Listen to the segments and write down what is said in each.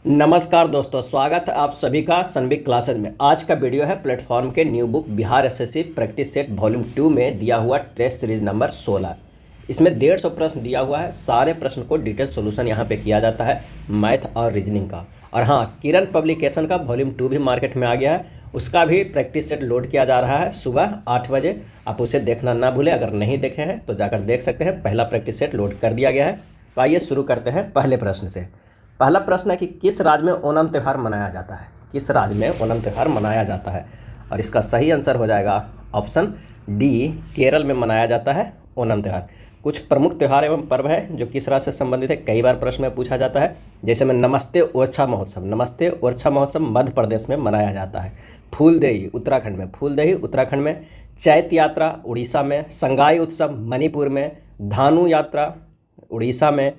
नमस्कार दोस्तों, स्वागत है आप सभी का सनबिक क्लासेज में। आज का वीडियो है प्लेटफॉर्म के new book Bihar SSC practice set volume 2 में दिया हुआ टेस्ट सीरीज नंबर 16। इसमें 150 प्रश्न दिया हुआ है। सारे प्रश्न को डिटेल सोल्यूशन यहाँ पे किया जाता है, मैथ और रीजनिंग का। और हाँ, किरण पब्लिकेशन का वॉल्यूम 2 भी मार्केट में आ गया है, उसका भी प्रैक्टिस सेट लोड किया जा रहा है सुबह 8 बजे। आप उसे देखना ना भूलें। अगर नहीं देखे हैं तो जाकर देख सकते हैं। पहला प्रैक्टिस सेट लोड कर दिया गया है। तो आइए शुरू करते हैं पहले प्रश्न से। पहला प्रश्न है कि किस राज्य में ओणम त्यौहार मनाया जाता है। किस राज्य में ओणम त्यौहार मनाया जाता है, और इसका सही आंसर हो जाएगा ऑप्शन डी, केरल में मनाया जाता है ओणम त्यौहार। कुछ प्रमुख त्यौहार एवं पर्व है जो किस राज्य से संबंधित है, कई बार प्रश्न में पूछा जाता है। जैसे में नमस्ते ओरछा महोत्सव, नमस्ते ओरछा महोत्सव मध्य प्रदेश में मनाया जाता है। फूलदेही उत्तराखंड में, फूलदेही उत्तराखंड में। चैत यात्रा उड़ीसा में। संगाई उत्सव मणिपुर में। धानु यात्रा उड़ीसा में।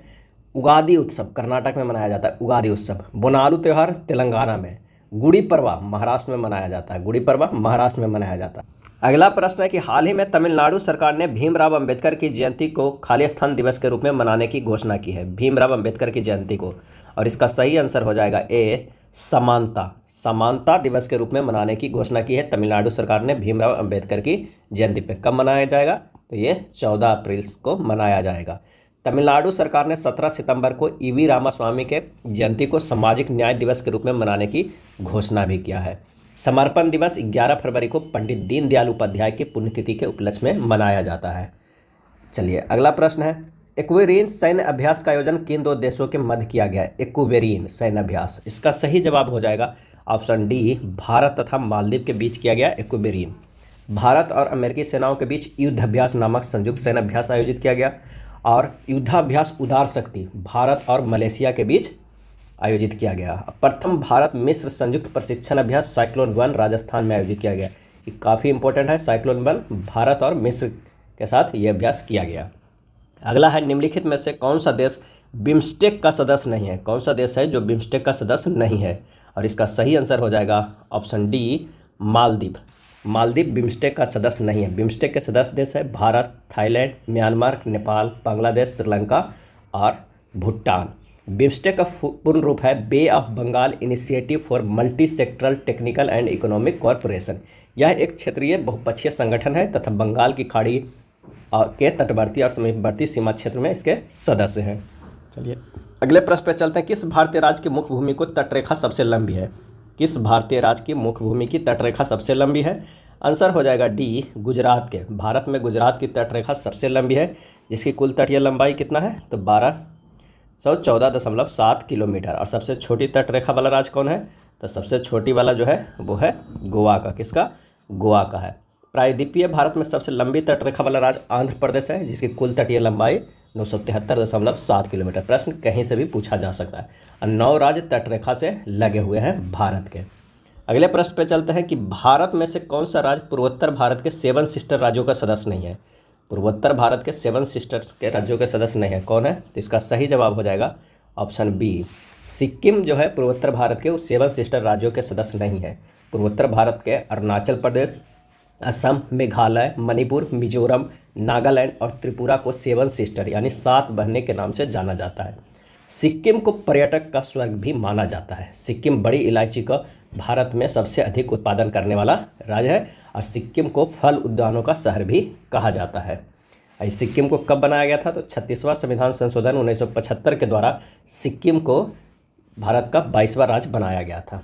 उगादि उत्सव कर्नाटक में मनाया जाता है, उगादि उत्सव। बोनालू त्यौहार तेलंगाना में। गुड़ी पड़वा महाराष्ट्र में मनाया जाता है, गुड़ी पड़वा महाराष्ट्र में मनाया जाता है। अगला प्रश्न है कि हाल ही में तमिलनाडु सरकार ने भीमराव अंबेडकर की जयंती को खाली स्थान दिवस के रूप में मनाने की घोषणा की है, भीमराव अंबेडकर की जयंती को। और इसका सही आंसर हो जाएगा ए, समानता। समानता दिवस के रूप में मनाने की घोषणा की है तमिलनाडु सरकार ने भीमराव अंबेडकर की जयंती पे। कब मनाया जाएगा, तो ये 14 अप्रैल को मनाया जाएगा। तमिलनाडु सरकार ने 17 सितंबर को ईवी रामास्वामी के जयंती को सामाजिक न्याय दिवस के रूप में मनाने की घोषणा भी किया है। समर्पण दिवस 11 फरवरी को पंडित दीनदयाल उपाध्याय की पुण्यतिथि के उपलक्ष्य में मनाया जाता है। चलिए अगला प्रश्न है, एक्वेरिन सैन्य अभ्यास का आयोजन किन दो देशों के मध्य किया गया है। एक्वेरिन सैन्य अभ्यास, इसका सही जवाब हो जाएगा ऑप्शन डी, भारत तथा मालदीव के बीच किया गया एक्वेरिन। भारत और अमेरिकी सेनाओं के बीच युद्ध अभ्यास नामक संयुक्त सैन्य अभ्यास आयोजित किया गया। और युद्धाभ्यास उदार शक्ति भारत और मलेशिया के बीच आयोजित किया गया। प्रथम भारत मिस्र संयुक्त प्रशिक्षण अभ्यास साइक्लोन 1 राजस्थान में आयोजित किया गया। ये काफ़ी इंपॉर्टेंट है, साइक्लोन 1 भारत और मिस्र के साथ ये अभ्यास किया गया। अगला है, निम्नलिखित में से कौन सा देश बिम्स्टेक का सदस्य नहीं है। कौन सा देश है जो बिम्स्टेक का सदस्य नहीं है, और इसका सही आंसर हो जाएगा option D, Maldives. Maldives BIMSTEC का सदस्य नहीं है। बिम्स्टेक के सदस्य देश है भारत, थाईलैंड, म्यांमार, नेपाल, बांग्लादेश, श्रीलंका और भूटान। बिम्स्टेक का पूर्ण रूप है Bay of Bengal initiative for multi sectoral technical and economic corporation. यह एक क्षेत्रीय बहुपक्षीय संगठन है तथा बंगाल की खाड़ी के तटवर्ती और समीपवर्ती सीमा क्षेत्र में इसके सदस्य हैं। चलिए अगले प्रश्न पर चलते हैं। किस भारतीय राज्य की मुख्य भूमि को तटरेखा सबसे लंबी है। किस भारतीय राज्य की मुख्य भूमि की तटरेखा सबसे लंबी है। आंसर हो जाएगा डी, गुजरात के। भारत में गुजरात की तटरेखा सबसे लंबी है, जिसकी कुल तटीय लंबाई कितना है, तो 1214.7 किलोमीटर। और सबसे छोटी तटरेखा वाला राज्य कौन है, तो सबसे छोटी वाला जो है वो है गोवा का। किसका, गोवा का है। प्रायद्वीपीय भारत में सबसे लंबी तटरेखा वाला राज्य आंध्र प्रदेश है, जिसकी कुल तटीय लंबाई 973.7 किलोमीटर। प्रश्न कहीं से भी पूछा जा सकता है। और 9 राज्य तटरेखा से लगे हुए हैं भारत के। अगले प्रश्न पे चलते हैं कि भारत में से कौन सा राज्य पूर्वोत्तर भारत के 7 सिस्टर राज्यों का सदस्य नहीं है। पूर्वोत्तर भारत के 7 सिस्टर्स के राज्यों के सदस्य नहीं है, कौन है, तो इसका सही जवाब हो जाएगा ऑप्शन बी, सिक्किम जो है पूर्वोत्तर भारत के 7 सिस्टर राज्यों के सदस्य नहीं है। पूर्वोत्तर भारत के अरुणाचल प्रदेश, असम, मेघालय, मणिपुर, मिजोरम, नागालैंड और त्रिपुरा को 7 सिस्टर यानी 7 बहनें के नाम से जाना जाता है। सिक्किम को पर्यटक का स्वर्ग भी माना जाता है। सिक्किम बड़ी इलायची का भारत में सबसे अधिक उत्पादन करने वाला राज्य है, और सिक्किम को फल उद्यानों का शहर भी कहा जाता है। इस सिक्किम को कब बनाया गया था, तो 36वां संविधान संशोधन 1975 के द्वारा सिक्किम को भारत का 22वां राज्य बनाया गया था।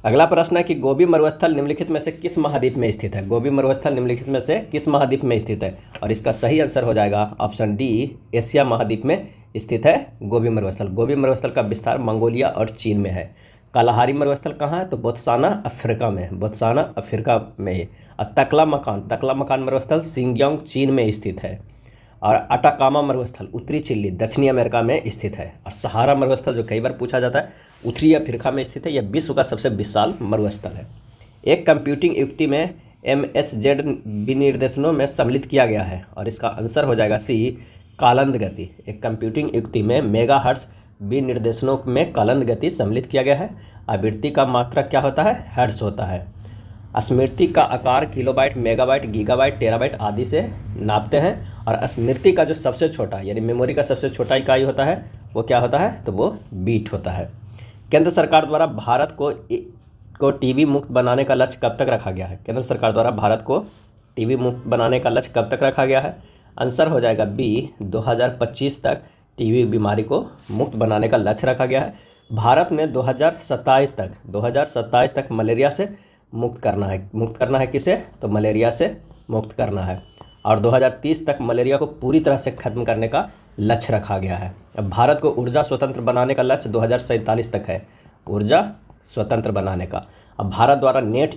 अगला प्रश्न है कि गोबी मरुस्थल निम्नलिखित में से किस महाद्वीप में स्थित है। गोबी मरुस्थल निम्नलिखित में से किस महाद्वीप में स्थित है, और इसका सही आंसर हो जाएगा ऑप्शन डी, एशिया महाद्वीप में स्थित है गोबी मरुस्थल। गोबी मरुस्थल का विस्तार मंगोलिया और चीन में है। कालाहारी मरुस्थल कहाँ है, तो बोत्सवाना अफ्रीका में है, बोत्सवाना अफ्रीका में है। और तकला मकान मरुस्थल शिंगयांग चीन में स्थित है। और अटाकामा मरुस्थल उत्तरी चिली दक्षिणी अमेरिका में स्थित है। और सहारा मरुस्थल जो कई बार पूछा जाता है उत्तरी अफ्रीका में स्थित है। यह विश्व का सबसे विशाल मरुस्थल है। एक कंप्यूटिंग युक्ति में MHz विनिर्देशनों में सम्मिलित किया गया है, और इसका आंसर हो जाएगा सी, कालंद गति। एक कंप्यूटिंग युक्ति में मेगाहर्ट्ज विनिर्देशनों में कालंद गति सम्मिलित किया गया है। आवृत्ति का मात्रक क्या होता है, हर्ट्ज होता है। स्मृति का आकार किलोबाइट, मेगाबाइट, गीगाबाइट, टेराबाइट आदि से नापते हैं। और स्मृति का जो सबसे छोटा यानी मेमोरी का सबसे छोटा इकाई होता है वो क्या होता है, तो वो बीट होता है। केंद्र सरकार द्वारा भारत को टीबी मुक्त बनाने का लक्ष्य कब तक रखा गया है? केंद्र सरकार द्वारा भारत को टीबी मुक्त बनाने का लक्ष्य कब तक रखा गया है? आंसर हो जाएगा बी, 2025 तक टीबी बीमारी को मुक्त बनाने का लक्ष्य रखा गया है। भारत में 2027 तक मलेरिया से मुक्त करना है किसे? तो मलेरिया से मुक्त करना है। और 2030 तक मलेरिया को पूरी तरह से खत्म करने का लक्ष्य रखा गया है। अब भारत को ऊर्जा स्वतंत्र बनाने का लक्ष्य 2047 तक है, ऊर्जा स्वतंत्र बनाने का। अब भारत द्वारा नेट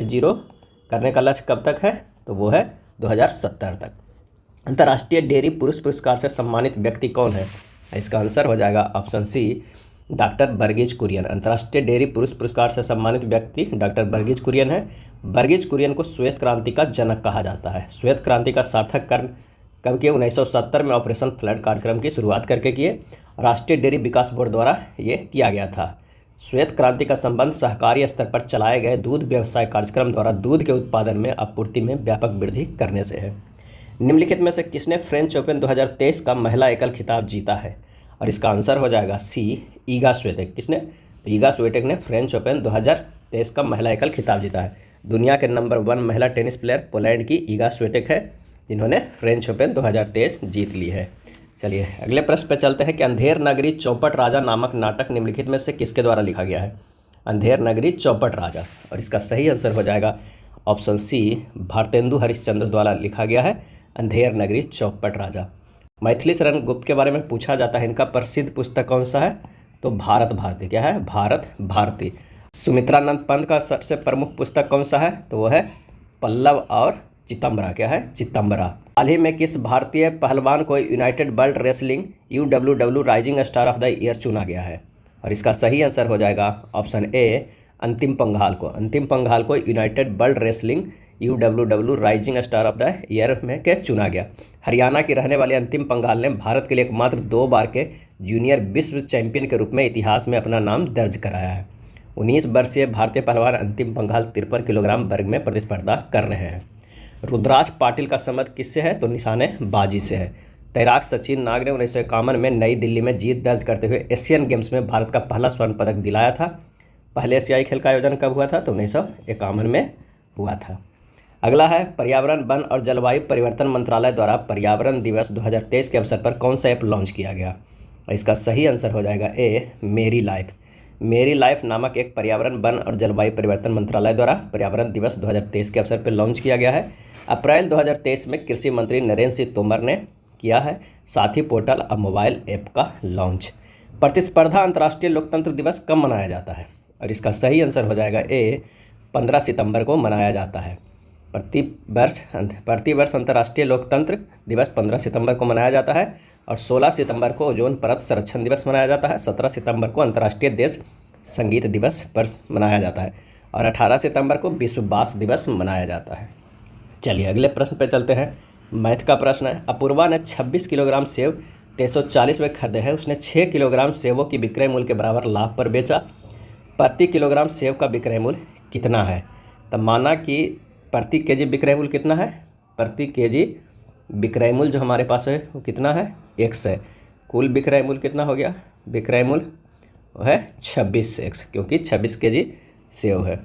जीरो करने का लक्ष्य कब तक है? तो वो है 2070 तक। अंतर्राष्ट्रीय डेयरी पुरुष पुरस्कार से सम्मानित व्यक्ति कौन है? इसका आंसर हो जाएगा option C, doctor Verghese Kurien. अंतर्राष्ट्रीय डेयरी पुरुष पुरस्कार से सम्मानित व्यक्ति डॉक्टर वर्गीज कुरियन है। वर्गीज कुरियन को श्वेत क्रांति का जनक कहा जाता है। श्वेत क्रांति का सार्थक कब किए? 1970 में ऑपरेशन फ्लड कार्यक्रम की शुरुआत करके किए। राष्ट्रीय डेयरी विकास बोर्ड द्वारा ये किया गया था। श्वेत क्रांति का संबंध सहकारी स्तर पर चलाए गए दूध व्यवसाय कार्यक्रम द्वारा दूध के उत्पादन में आपूर्ति में व्यापक वृद्धि करने से है। निम्नलिखित में से किसने फ्रेंच ओपन 2023 का महिला एकल खिताब जीता है? और इसका आंसर हो जाएगा सी, ईगा स्विएटेक। किसने? ईगा स्विएटेक ने फ्रेंच ओपन 2023 का महिला एकल खिताब जीता है। दुनिया के नंबर 1 महिला टेनिस प्लेयर पोलैंड की ईगा स्विएटेक है, जिन्होंने फ्रेंच ओपन 2023 जीत ली है। चलिए अगले प्रश्न पर चलते हैं कि अंधेर नगरी चौपट राजा नामक नाटक निम्नलिखित में से किसके द्वारा लिखा गया है? अंधेर नगरी चौपट राजा, और इसका सही आंसर हो जाएगा ऑप्शन सी, भारतेंदु हरिश्चंद्र द्वारा लिखा गया है अंधेर नगरी चौपट राजा। मैथिली शरण गुप्त के बारे में पूछा जाता है, इनका प्रसिद्ध पुस्तक कौन सा है? तो भारत भारती। क्या है? भारत भारती। सुमित्रानंद पंत का सबसे प्रमुख पुस्तक कौन सा है? तो वो है पल्लव और चितंबरा। क्या है? चितंबरा। हाल ही में किस भारतीय पहलवान को United world wrestling UWW rising star of the year चुना गया है? और इसका सही आंसर हो जाएगा ऑप्शन ए, अंतिम पंघाल को। अंतिम पंघाल को United world wrestling UWW rising star of the year में के चुना गया। हरियाणा की रहने वाली अंतिम पंघाल ने भारत के लिए एकमात्र 2 बार के जूनियर विश्व चैंपियन के रूप में इतिहास में अपना नाम दर्ज कराया है। 19 वर्षीय भारतीय पहलवान अंतिम पंघाल 53 किलोग्राम वर्ग में प्रतिस्पर्धा कर रहे हैं। रुद्राज पाटिल का संबंध किससे है? तो निशानेबाजी से है। तैराक सचिन नाग ने 1951 में नई दिल्ली में जीत दर्ज करते हुए एशियन गेम्स में भारत का पहला स्वर्ण पदक दिलाया था। पहले एशियाई खेल का आयोजन कब हुआ था? तो 1951 में हुआ था। अगला है पर्यावरण वन और जलवायु परिवर्तन मंत्रालय द्वारा पर्यावरण दिवस 2023 के अवसर पर कौन सा ऐप लॉन्च किया गया? और इसका सही आंसर हो जाएगा ए, मेरी लाइफ। मेरी लाइफ नामक एक पर्यावरण वन और जलवायु परिवर्तन मंत्रालय द्वारा पर्यावरण दिवस 2023 के अवसर पर लॉन्च किया गया है। अप्रैल 2023 में कृषि मंत्री नरेंद्र सिंह तोमर ने किया है साथी पोर्टल और मोबाइल ऐप का लॉन्च। प्रतिस्पर्धा अंतर्राष्ट्रीय लोकतंत्र दिवस कब मनाया जाता है? और इसका सही आंसर हो जाएगा ए, 15 सितंबर को मनाया जाता है। प्रतिवर्ष अंतर्राष्ट्रीय लोकतंत्र दिवस 15 सितंबर को मनाया जाता है और 16 सितंबर को ओजोन परत संरक्षण दिवस मनाया जाता है। 17 सितंबर को अंतर्राष्ट्रीय देश संगीत दिवस पर मनाया जाता है और 18 सितंबर को विश्व बांस दिवस मनाया जाता है। चलिए अगले प्रश्न पे चलते हैं। मैथ का प्रश्न है। अपूर्वा ने 26 किलोग्राम सेब 340 में खरीदे हैं। उसने 6 किलोग्राम सेबों की विक्रय मूल्य के बराबर लाभ पर बेचा। प्रति किलोग्राम सेब का विक्रय मूल्य कितना है? तब माना कि प्रति केजी विक्रय मूल्य कितना है? प्रति केजी विक्रय मूल्य जो हमारे पास है वो कितना है? 100 है। कुल विक्रय मूल्य कितना हो गया? विक्रय मूल्य वो है 26x, क्योंकि 26 केजी सेब है।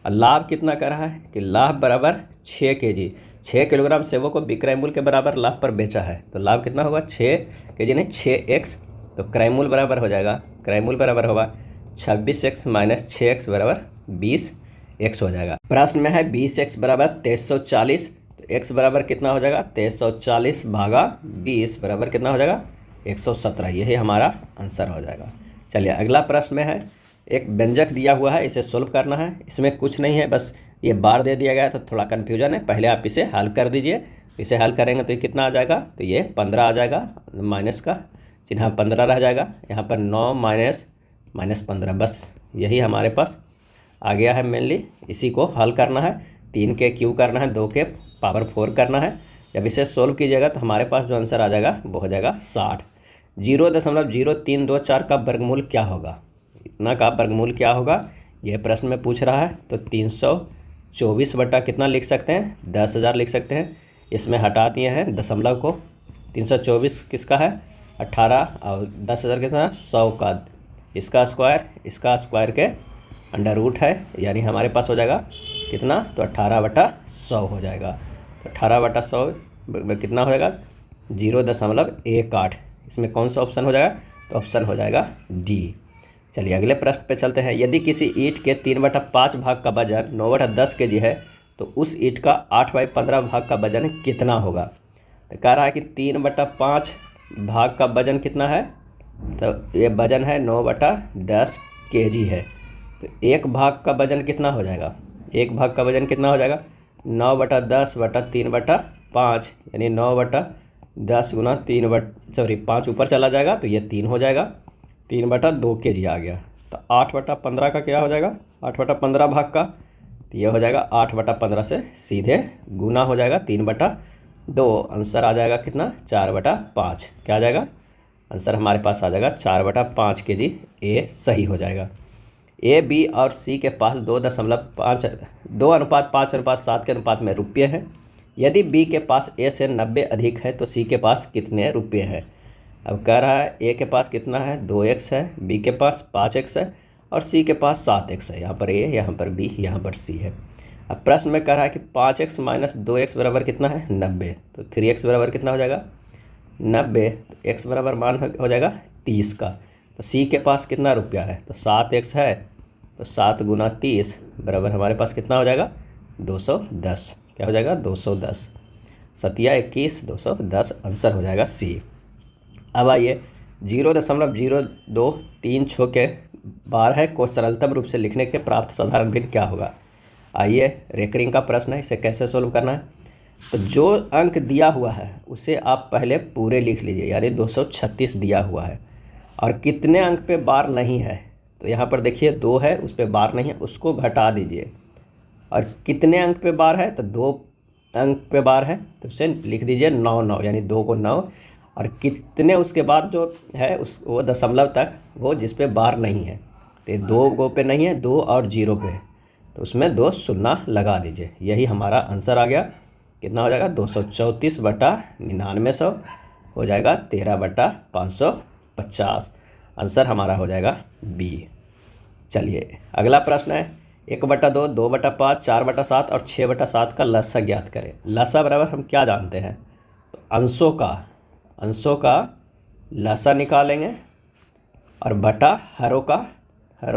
और लाभ कितना कर रहा है कि लाभ बराबर 6 केजी, 6 किलोग्राम सेबों को विक्रय मूल्य के बराबर लाभ पर बेचा है। तो लाभ कितना होगा? 6 केजी नहीं 6x। तो क्रय मूल्य बराबर हो जाएगा, क्रय मूल्य बराबर होगा 26x माइनस 6x बराबर 20x हो जाएगा। प्रश्न में है 20x बराबर 2340। तो x बराबर कितना हो जाएगा? 2340 भागा 20 बराबर कितना हो जाएगा? 117। यही हमारा आंसर हो जाएगा। चलिए अगला प्रश्न में है। एक व्यंजक दिया हुआ है, इसे सोल्व करना है। इसमें कुछ नहीं है, बस ये बार दे दिया गया है तो थोड़ा कन्फ्यूजन है। पहले आप इसे हल कर दीजिए। इसे हल करेंगे तो ये कितना आ जाएगा? तो ये 15 आ जाएगा, माइनस का चिन्ह 15 रह जाएगा। यहाँ पर 9 माइनस 15, बस यही हमारे पास आ गया है। मेनली इसी को हल करना है। 3 के क्यू करना है, 2 के पावर 4 करना है। जब इसे सोल्व कीजिएगा तो हमारे पास जो आंसर आ जाएगा वो हो जाएगा 60। 0.0324 का वर्गमूल क्या होगा? इतना का वर्गमूल क्या होगा यह प्रश्न में पूछ रहा है। तो 324 बटा कितना लिख सकते हैं? 10,000 लिख सकते हैं। इसमें हटा दिए हैं दशमलव को। 324 किसका है? 18 और 10,000 कितना? 100 का। इसका स्क्वायर के अंडर रूट है, यानी हमारे पास हो जाएगा कितना, तो 18/100 हो जाएगा। तो 18/100 कितना हो जाएगा, 0.18। इसमें कौन सा ऑप्शन हो जाएगा, तो ऑप्शन हो जाएगा डी। चलिए अगले प्रश्न पे चलते हैं। यदि किसी ईंट के 3/5 भाग का वजन 9/10 kg है तो उस ईंट का 8/15 भाग का वजन कितना होगा। तो कह रहा है कि 3/5 भाग का वजन कितना है, तो ये वजन है 9/10 kg है। तो एक भाग का वजन कितना हो जाएगा, एक भाग का वजन कितना हो जाएगा, 9/10/3/5, यानी 9/10 गुना 5 ऊपर चला जाएगा तो ये 3 हो जाएगा, 3/2 kg आ गया। तो 8/15 का क्या हो जाएगा, 8/15 भाग का, तो ये हो जाएगा 8/15 से सीधे गुना हो जाएगा 3/2, आंसर आ जाएगा कितना, 4/5। क्या आ जाएगा, आंसर हमारे पास आ जाएगा 4/5 kg। ए सही हो जाएगा। ए, बी और सी के पास 2:5:7 के अनुपात में रुपये हैं। यदि बी के पास ए से 90 अधिक है तो सी के पास कितने रुपये हैं। अब कह रहा है ए के पास कितना है, 2x है, बी के पास 5x है और सी के पास 7x है। यहाँ पर ए, यहाँ पर बी, यहाँ पर सी है। अब प्रश्न में कह रहा है कि 5x - 2x बराबर कितना है, 90। तो 3x बराबर कितना हो जाएगा, 90। तो x बराबर मान हो जाएगा 30 का। तो सी के पास कितना रुपया है, तो 7x है, तो 7 गुना 30 बराबर हमारे पास कितना हो जाएगा, 210। क्या हो जाएगा, 210। 7×21 210, आंसर हो जाएगा सी। अब आइए 0.0236 के बार है को सरलतम रूप से लिखने के प्राप्त साधारण भिन्न क्या होगा। आइए रेकरिंग का प्रश्न है, इसे कैसे सोल्व करना है। तो जो अंक दिया हुआ है उसे आप पहले पूरे लिख लीजिए, यानी 236 दिया हुआ है और कितने अंक पे बार नहीं है, तो यहाँ पर देखिए 2 है, उस पर बार नहीं है, उसको घटा दीजिए। और कितने अंक पे बार है, तो 2 अंक पे बार है, तो उसे लिख दीजिए 9, यानी 2 को 9। और कितने उसके बाद जो है वो दशमलव तक, वो जिस पे बार नहीं है, तो 2 गो पे नहीं है, 2 और 0 पे है, तो उसमें 2 शून्य लगा दीजिए। यही हमारा आंसर आ गया। कितना हो जाएगा, 234/9900 हो जाएगा 13/550। आंसर हमारा हो जाएगा बी। चलिए अगला प्रश्न है 1/2, 2/5, 4/7 और 6/7 का लसा ज्ञात करें। लसा बराबर हम क्या जानते हैं, तो अंशों का लसा निकालेंगे और बटा हरों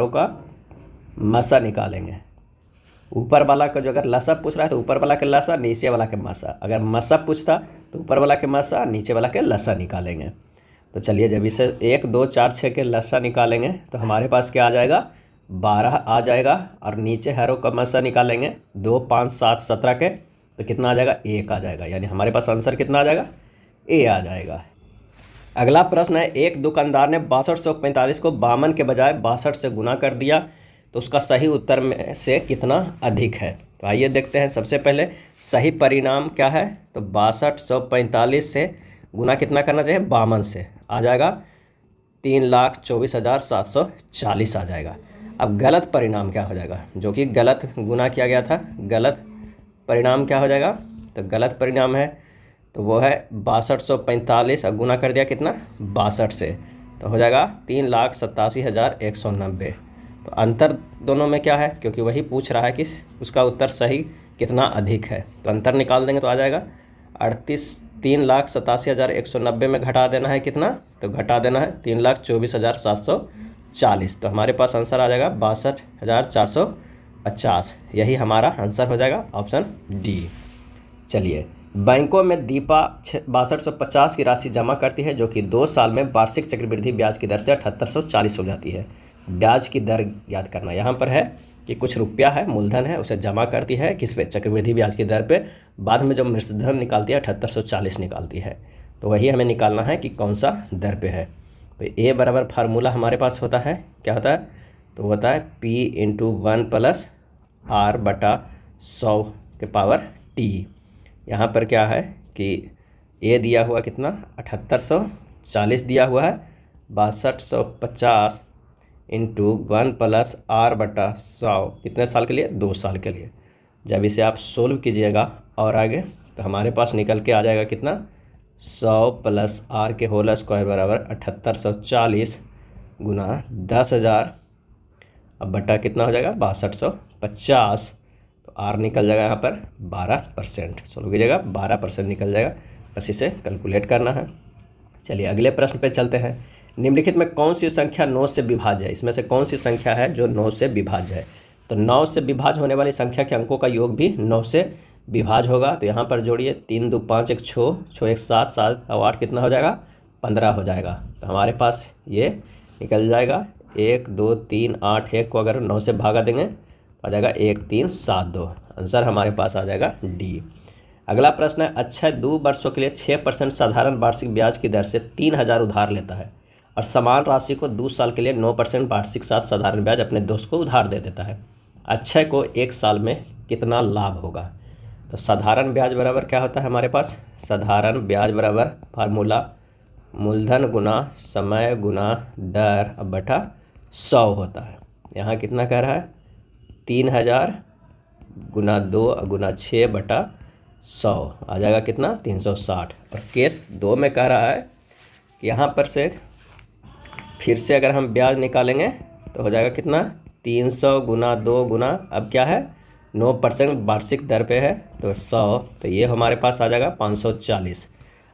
का मसा निकालेंगे। ऊपर वाला का जो अगर लसा पूछ रहा है तो ऊपर वाला के लसा, नीचे वाला के मसा। अगर मसा पूछता तो ऊपर वाला के मसा, नीचे वाला के लसा निकालेंगे। तो चलिए जब इसे 1, 2, 4, 6 के लसा निकालेंगे तो हमारे पास क्या आ जाएगा, 12 आ जाएगा। और नीचे हरों का मसा निकालेंगे 2, 5, 7, 17 के, तो कितना आ जाएगा, 1 आ जाएगा। यानी हमारे पास आंसर कितना आ जाएगा, ए आ जाएगा। अगला प्रश्न है, एक दुकानदार ने 6245 को 52 के बजाय 62 से गुना कर दिया, तो उसका सही उत्तर में से कितना अधिक है। तो आइए देखते हैं। सबसे पहले सही परिणाम क्या है, तो 6245 से गुना कितना करना चाहिए, 52 से, आ जाएगा 3,24,740 आ जाएगा। अब गलत परिणाम क्या हो जाएगा, जो कि गलत गुना किया गया था, गलत परिणाम क्या हो जाएगा, तो गलत परिणाम है तो वो है 6245 और गुना कर दिया कितना, 62 से, तो हो जाएगा 3,87,190। तो अंतर दोनों में क्या है, क्योंकि वही पूछ रहा है कि उसका उत्तर सही कितना अधिक है, तो अंतर निकाल देंगे तो आ जाएगा 3,87,190 में घटा देना है कितना, तो घटा देना है 3,24,740। तो हमारे पास आंसर आ जाएगा 62,450। यही हमारा आंसर हो जाएगा ऑप्शन डी। चलिए बैंकों में दीपा 6250 की राशि जमा करती है, जो कि 2 साल में वार्षिक चक्रवृद्धि ब्याज की दर से 7840 हो जाती है। ब्याज की दर याद करना। यहाँ पर है कि कुछ रुपया है, मूलधन है, उसे जमा करती है किस पे, चक्रवृद्धि ब्याज की दर पे। बाद में जब मिश्रधन निकालती है 7840 निकालती है। तो वही हमें निकालना है कि कौन सा दर पे है। तो ए बराबर फार्मूला हमारे पास होता है, क्या होता है, तो होता है P/1 + R/100 के पावर T। यहाँ पर क्या है कि ए दिया हुआ कितना, 7840 दिया हुआ है, 6250 × 1 + R/100 कितने साल के लिए, 2 साल के लिए। जब इसे आप सोल्व कीजिएगा और आगे, तो हमारे पास निकल के आ जाएगा कितना, 100 + R² बराबर 7840 गुना 10,000 अब बटा कितना हो जाएगा 6250। तो आर निकल जाएगा यहाँ पर 12%। सोल्व कीजिएगा 12% निकल जाएगा, बस इसे कैलकुलेट करना है। चलिए अगले प्रश्न पे चलते हैं। निम्नलिखित में कौन सी संख्या 9 से विभाज्य है? इसमें से कौन सी संख्या है जो 9 से विभाज्य है? तो 9 से विभाज्य होने वाली संख्या के अंकों का योग भी 9 से विभाज्य होगा। तो यहाँ पर जोड़िए 3 2 5 1 6 6 1 7 7 और 8 कितना हो जाएगा 15 हो जाएगा। तो हमारे पास ये निकल जाएगा 1 2 3 8 1 को अगर 9 से भागा देंगे तो आ जाएगा 1 3 7 2। आंसर हमारे पास आ जाएगा डी। अगला प्रश्न है, अक्षय 2 वर्षों के लिए 6% साधारण वार्षिक ब्याज की दर से 3,000 उधार लेता है और समान राशि को 2 साल के लिए 9% वार्षिक साथ साधारण ब्याज अपने दोस्त को उधार दे देता है। अक्षय को 1 साल में कितना लाभ होगा? तो साधारण ब्याज बराबर क्या होता है हमारे पास? साधारण ब्याज बराबर फार्मूला मूलधन गुना समय गुना दर अब बटा 100 होता है। यहाँ कितना कह रहा है 3,000 गुना 2 गुना 6 बटा 100 आ जाएगा कितना 360। और केस 2 में कह रहा है कि यहाँ पर से फिर से अगर हम ब्याज निकालेंगे तो हो जाएगा कितना 300 गुना 2 गुना अब क्या है 9% वार्षिक दर पे है तो 100। तो ये हमारे पास आ जाएगा 540।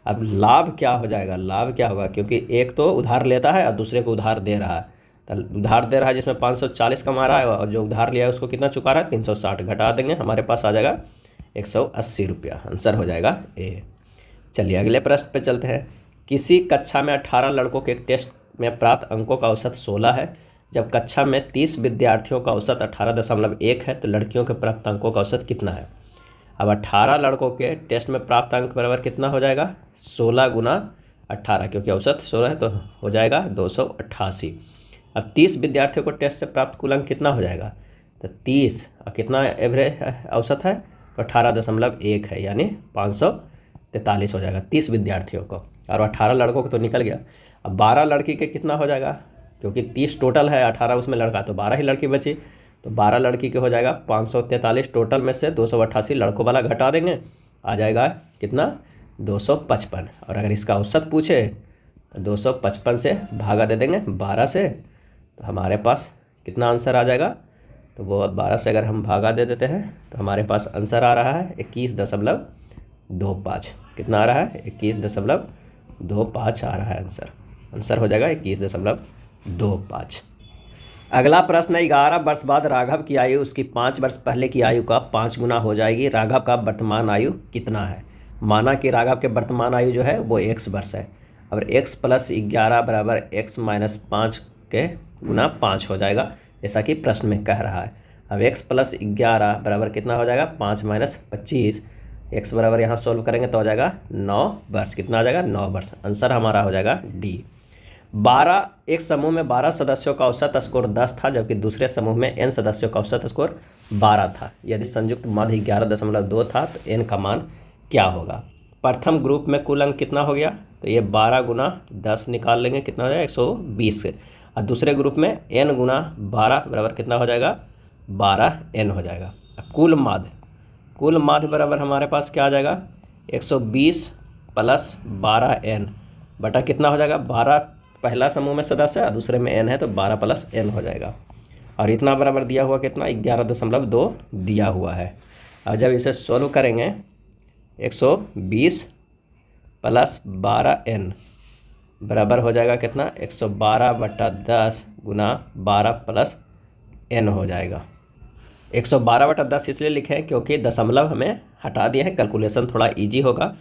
अब लाभ क्या हो जाएगा? लाभ क्या होगा? क्योंकि एक तो उधार लेता है और दूसरे को उधार दे रहा है। तो उधार दे रहा है जिसमें 540 कमा रहा है और जो उधार लिया है उसको कितना चुका रहा है 360। घटा देंगे हमारे पास आ जाएगा 180 रुपया। आंसर हो जाएगा ए। चलिए अगले प्रश्न पे चलते हैं। किसी कक्षा में 18 लड़कों के टेस्ट में प्राप्त अंकों का औसत 16 है, जब कक्षा में 30 विद्यार्थियों का औसत 18.1 है, तो लड़कियों के प्राप्त अंकों का औसत कितना है? अब 18 लड़कों के टेस्ट में प्राप्त अंक बराबर कितना हो जाएगा 16 गुना 18, क्योंकि औसत 16 है तो हो जाएगा 288। अब 30 विद्यार्थियों को टेस्ट से प्राप्त कुल अंक कितना हो जाएगा? तो 30 और कितना एवरेज औसत है तो 18.1 है, यानी 543 हो जाएगा 30 विद्यार्थियों को। और 18 लड़कों को तो निकल गया। अब 12 लड़की के कितना हो जाएगा? क्योंकि 30 टोटल है 18 उसमें लड़का तो 12 ही लड़की बची। तो 12 लड़की के हो जाएगा 543 टोटल में से 288 लड़कों वाला घटा देंगे आ जाएगा कितना 255। और अगर इसका औसत पूछे तो 255 से भागा दे देंगे 12 से, तो हमारे पास कितना आंसर आ जाएगा? तो वो 12 से अगर हम भागा दे देते हैं तो हमारे पास आंसर आ रहा है 21.25। कितना आ रहा है 21.25 आ रहा है आंसर। आंसर हो जाएगा 21.25। अगला प्रश्न है, 11 वर्ष बाद राघव की आयु उसकी 5 वर्ष पहले की आयु का 5 गुना हो जाएगी। राघव का वर्तमान आयु कितना है? माना कि राघव के वर्तमान आयु जो है वो x वर्ष है। और x + 11 बराबर x - 5 के गुना 5 हो जाएगा, जैसा कि प्रश्न में कह रहा है। अब x + 11 बराबर कितना हो जाएगा 5 - 25। x बराबर यहाँ सोल्व करेंगे तो हो जाएगा 9 वर्ष। कितना आ जाएगा 9 वर्ष। आंसर हमारा हो जाएगा डी। 12 एक समूह में 12 सदस्यों का औसत स्कोर 10 था, जबकि दूसरे समूह में n सदस्यों का औसत स्कोर 12 था। यदि संयुक्त माध्य 11.2 था तो n का मान क्या होगा? प्रथम ग्रुप में कुल अंक कितना हो गया? तो ये 12 गुना 10 निकाल लेंगे, कितना हो जाएगा 120। और दूसरे ग्रुप में n गुना 12 बराबर कितना हो जाएगा 12n हो जाएगा। कुल माध्य बराबर हमारे पास क्या आ जाएगा 120 + 12n बटा कितना हो जाएगा 12 पहला समूह में सदस्य है, दूसरे में n है तो 12 + n हो जाएगा। और इतना बराबर दिया हुआ कितना 11.2 दिया हुआ है। अब जब इसे सोल्व करेंगे 120 + 12n बराबर हो जाएगा कितना 112/10 गुना 12 + n हो जाएगा। 112/10 इसलिए लिखे हैं क्योंकि दशमलव हमें हटा दिए हैं, कैलकुलेशन थोड़ा इजी होगा।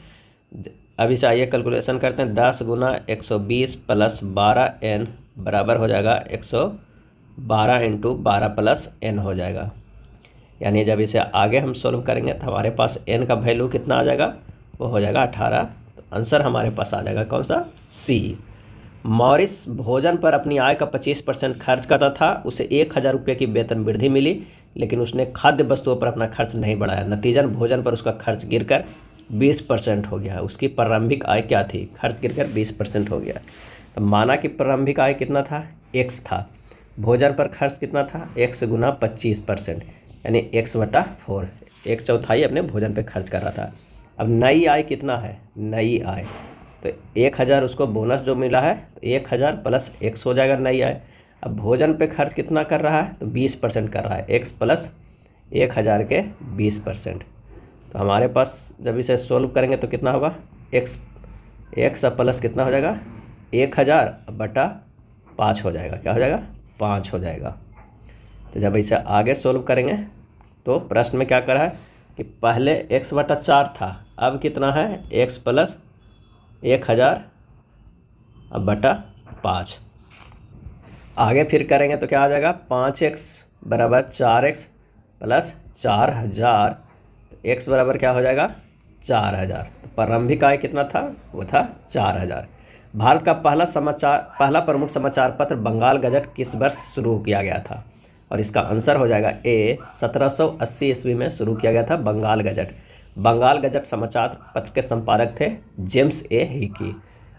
अभी से आइए कैलकुलेशन करते हैं। 10 गुना 120 + 12n बराबर हो जाएगा 112 × 12 + n हो जाएगा। यानी जब इसे आगे हम सोल्व करेंगे तो हमारे पास n का वैल्यू कितना आ जाएगा वो हो जाएगा 18। तो आंसर हमारे पास आ जाएगा कौन सा सी। मॉरिस भोजन पर अपनी आय का 25% खर्च करता था। उसे 1,000 रुपये की वेतन वृद्धि मिली, लेकिन उसने खाद्य वस्तुओं पर अपना खर्च नहीं बढ़ाया। नतीजन भोजन पर उसका खर्च गिरकर 20% हो गया। उसकी प्रारंभिक आय क्या थी? खर्च गिरकर 20% हो गया। तो माना कि प्रारंभिक आय कितना था x था, भोजन पर खर्च कितना था x गुना 25%, यानी x/4, 1/4 अपने भोजन पे खर्च कर रहा था। अब नई आय कितना है? नई आय तो 1000 उसको बोनस जो मिला है तो 1000 प्लस एक्स हो जाएगा, नहीं आए। अब भोजन पे खर्च कितना कर रहा है तो 20% कर रहा है, एक्स प्लस 1000 के 20%। तो हमारे पास जब इसे सोल्व करेंगे तो कितना होगा, एक्स प्लस कितना हो जाएगा 1000 बटा 5 हो जाएगा, क्या हो जाएगा 5 हो जाएगा। तो जब इसे आगे सोल्व करेंगे तो प्रश्न में क्या करा है कि पहले x बटा 4 था, अब कितना है x प्लस 1000 अब बटा 5। आगे फिर करेंगे तो क्या आ जाएगा 5x बराबर 4x प्लस 4000, x बराबर क्या हो जाएगा 4000। तो प्रारंभिक आय कितना था, वो था 4000। भारत का पहला प्रमुख समाचार पत्र बंगाल गजट किस वर्ष शुरू किया गया था, और इसका आंसर हो जाएगा ए 1780 ईस्वी में शुरू किया गया था बंगाल गजट। बंगाल गजट समाचार पत्र के संपादक थे जेम्स ए हिकी,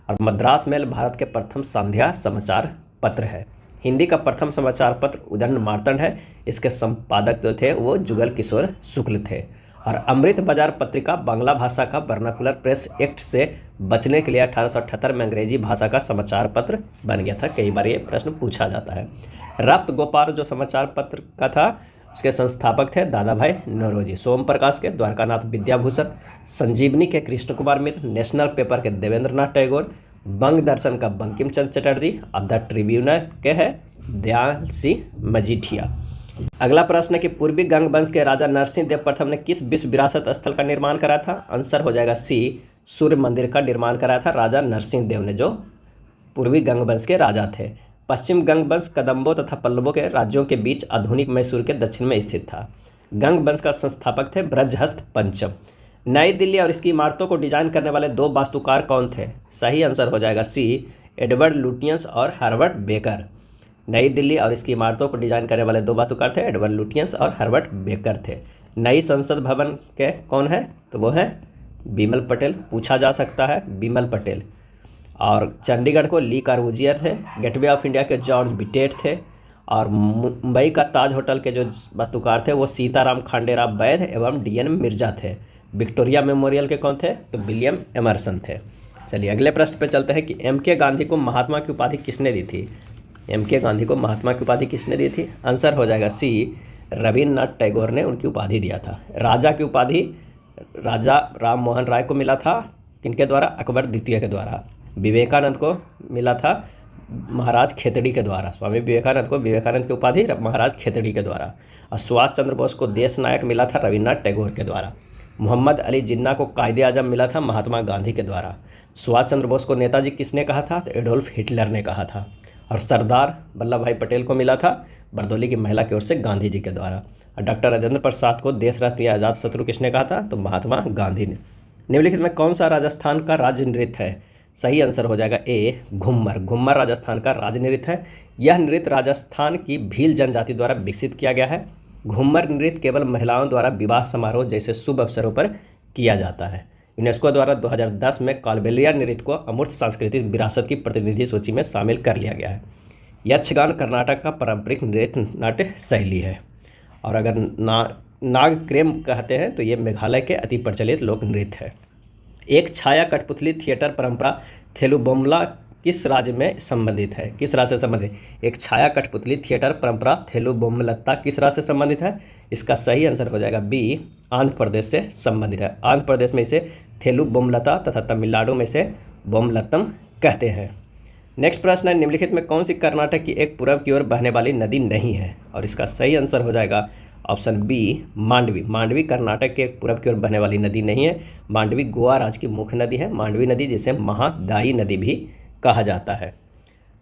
और मद्रास मेल भारत के प्रथम संध्या समाचार पत्र है। हिंदी का प्रथम समाचार पत्र उदंड मार्तंड है, इसके संपादक जो थे वो जुगल किशोर शुक्ल थे। और अमृत बाजार पत्रिका बांग्ला भाषा का वर्नाकुलर प्रेस एक्ट से बचने के लिए 1878 में अंग्रेजी भाषा का समाचार पत्र बन गया था। कई बार ये प्रश्न पूछा जाता है। रफ्त गोपाल जो समाचार पत्र का था उसके संस्थापक थे दादा भाई नौरोजी। सोम प्रकाश के द्वारकानाथ विद्याभूषण, संजीवनी के कृष्ण कुमार मित्र, नेशनल पेपर के देवेंद्र नाथ टैगोर, बंग दर्शन का बंकिम चंद्र चटर्जी और द ट्रिब्यूनल के है दयाल सिंह मजीठिया। अगला प्रश्न है कि पूर्वी गंग वंश के राजा नरसिंह देव प्रथम ने किस विश्व विरासत स्थल का निर्माण कराया था, आंसर हो जाएगा सी सूर्य मंदिर का निर्माण कराया था राजा नरसिंह देव ने, जो पूर्वी गंग वंश के राजा थे। पश्चिम गंग वंश कदम्बों तथा पल्लवों के राज्यों के बीच आधुनिक मैसूर के दक्षिण में स्थित था। गंग वंश का संस्थापक थे ब्रजहस्त पंचम। नई दिल्ली और इसकी इमारतों को डिजाइन करने वाले 2 वास्तुकार कौन थे, सही आंसर हो जाएगा सी एडवर्ड लुटियंस और हर्बर्ट बेकर। नई दिल्ली और इसकी इमारतों को डिजाइन करने वाले 2 वास्तुकार थे एडवर्ड लुटियंस और हर्बर्ट बेकर थे। नई संसद भवन के कौन है तो वो है बिमल पटेल, पूछा जा सकता है बिमल पटेल। और चंडीगढ़ को ली कार्बूजियर थे। गेटवे ऑफ इंडिया के जॉर्ज बिटेट थे। और मुंबई का ताज होटल के जो वास्तुकार थे वो सीताराम खांडेराव वैद्य एवं डीएन मिर्जा थे। विक्टोरिया मेमोरियल के कौन थे तो विलियम एमरसन थे। चलिए अगले प्रश्न पे चलते हैं कि एम.के. गांधी को महात्मा की उपाधि किसने दी थी। एम.के. गांधी को महात्मा की उपाधि किसने दी थी, आंसर हो जाएगा सी रविन्द्रनाथ टैगोर ने उनकी उपाधि दिया था। राजा की उपाधि राजा राम मोहन राय को मिला था, किनके द्वारा, अकबर द्वितीय के द्वारा। विवेकानंद को मिला था महाराज खेतड़ी के द्वारा, स्वामी विवेकानंद को विवेकानंद की उपाधि महाराज खेतड़ी के द्वारा। और सुभाष चंद्र बोस को देश नायक मिला था रविन्द्रनाथ टैगोर के द्वारा। मोहम्मद अली जिन्ना को कायदे आजम मिला था महात्मा गांधी के द्वारा। सुभाष चंद्र बोस को नेताजी किसने कहा था तो एडोल्फ हिटलर ने कहा था। और सरदार वल्लभ भाई पटेल को मिला था बरदौली की महिला की ओर से गांधी जी के द्वारा। और डॉक्टर राजेंद्र प्रसाद को देश रत्न या आज़ाद शत्रु किसने कहा था तो महात्मा गांधी ने। निम्नलिखित में कौन सा राजस्थान का राज्य नृत्य है, सही आंसर हो जाएगा ए घुम्मर। घुम्मर राजस्थान का राज्य नृत्य है। यह नृत्य राजस्थान की भील जनजाति द्वारा विकसित किया गया है। घुम्मर नृत्य केवल महिलाओं द्वारा विवाह समारोह जैसे शुभ अवसरों पर किया जाता है। यूनेस्को द्वारा 2010 में कालबेलिया नृत्य को अमूर्त सांस्कृतिक विरासत की प्रतिनिधि सूची में शामिल कर लिया गया है। यक्षगान कर्नाटक का पारंपरिक नृत्य नाट्य शैली है। और अगर नागक्रेम कहते हैं तो ये मेघालय के अति प्रचलित लोक नृत्य है। एक छाया कठपुतली थिएटर परंपरा थेलुबोमला किस राज्य में संबंधित है, किस राज्य से संबंधित। एक छाया कठपुतली थिएटर परंपरा थेलुबोमलता किस राज्य से संबंधित है, इसका सही आंसर हो जाएगा बी आंध्र प्रदेश से संबंधित है। आंध्र प्रदेश में इसे थेलुबोमलता तथा तमिलनाडु में इसे बोमलतम कहते हैं। नेक्स्ट प्रश्न है निम्नलिखित में कौन सी कर्नाटक की एक पूर्व की ओर बहने वाली नदी नहीं है, और इसका सही आंसर हो जाएगा ऑप्शन बी मांडवी। मांडवी कर्नाटक के पूर्व की ओर बहने वाली नदी नहीं है। मांडवी गोवा राज्य की मुख्य नदी है। मांडवी नदी जिसे महादायी नदी भी कहा जाता है।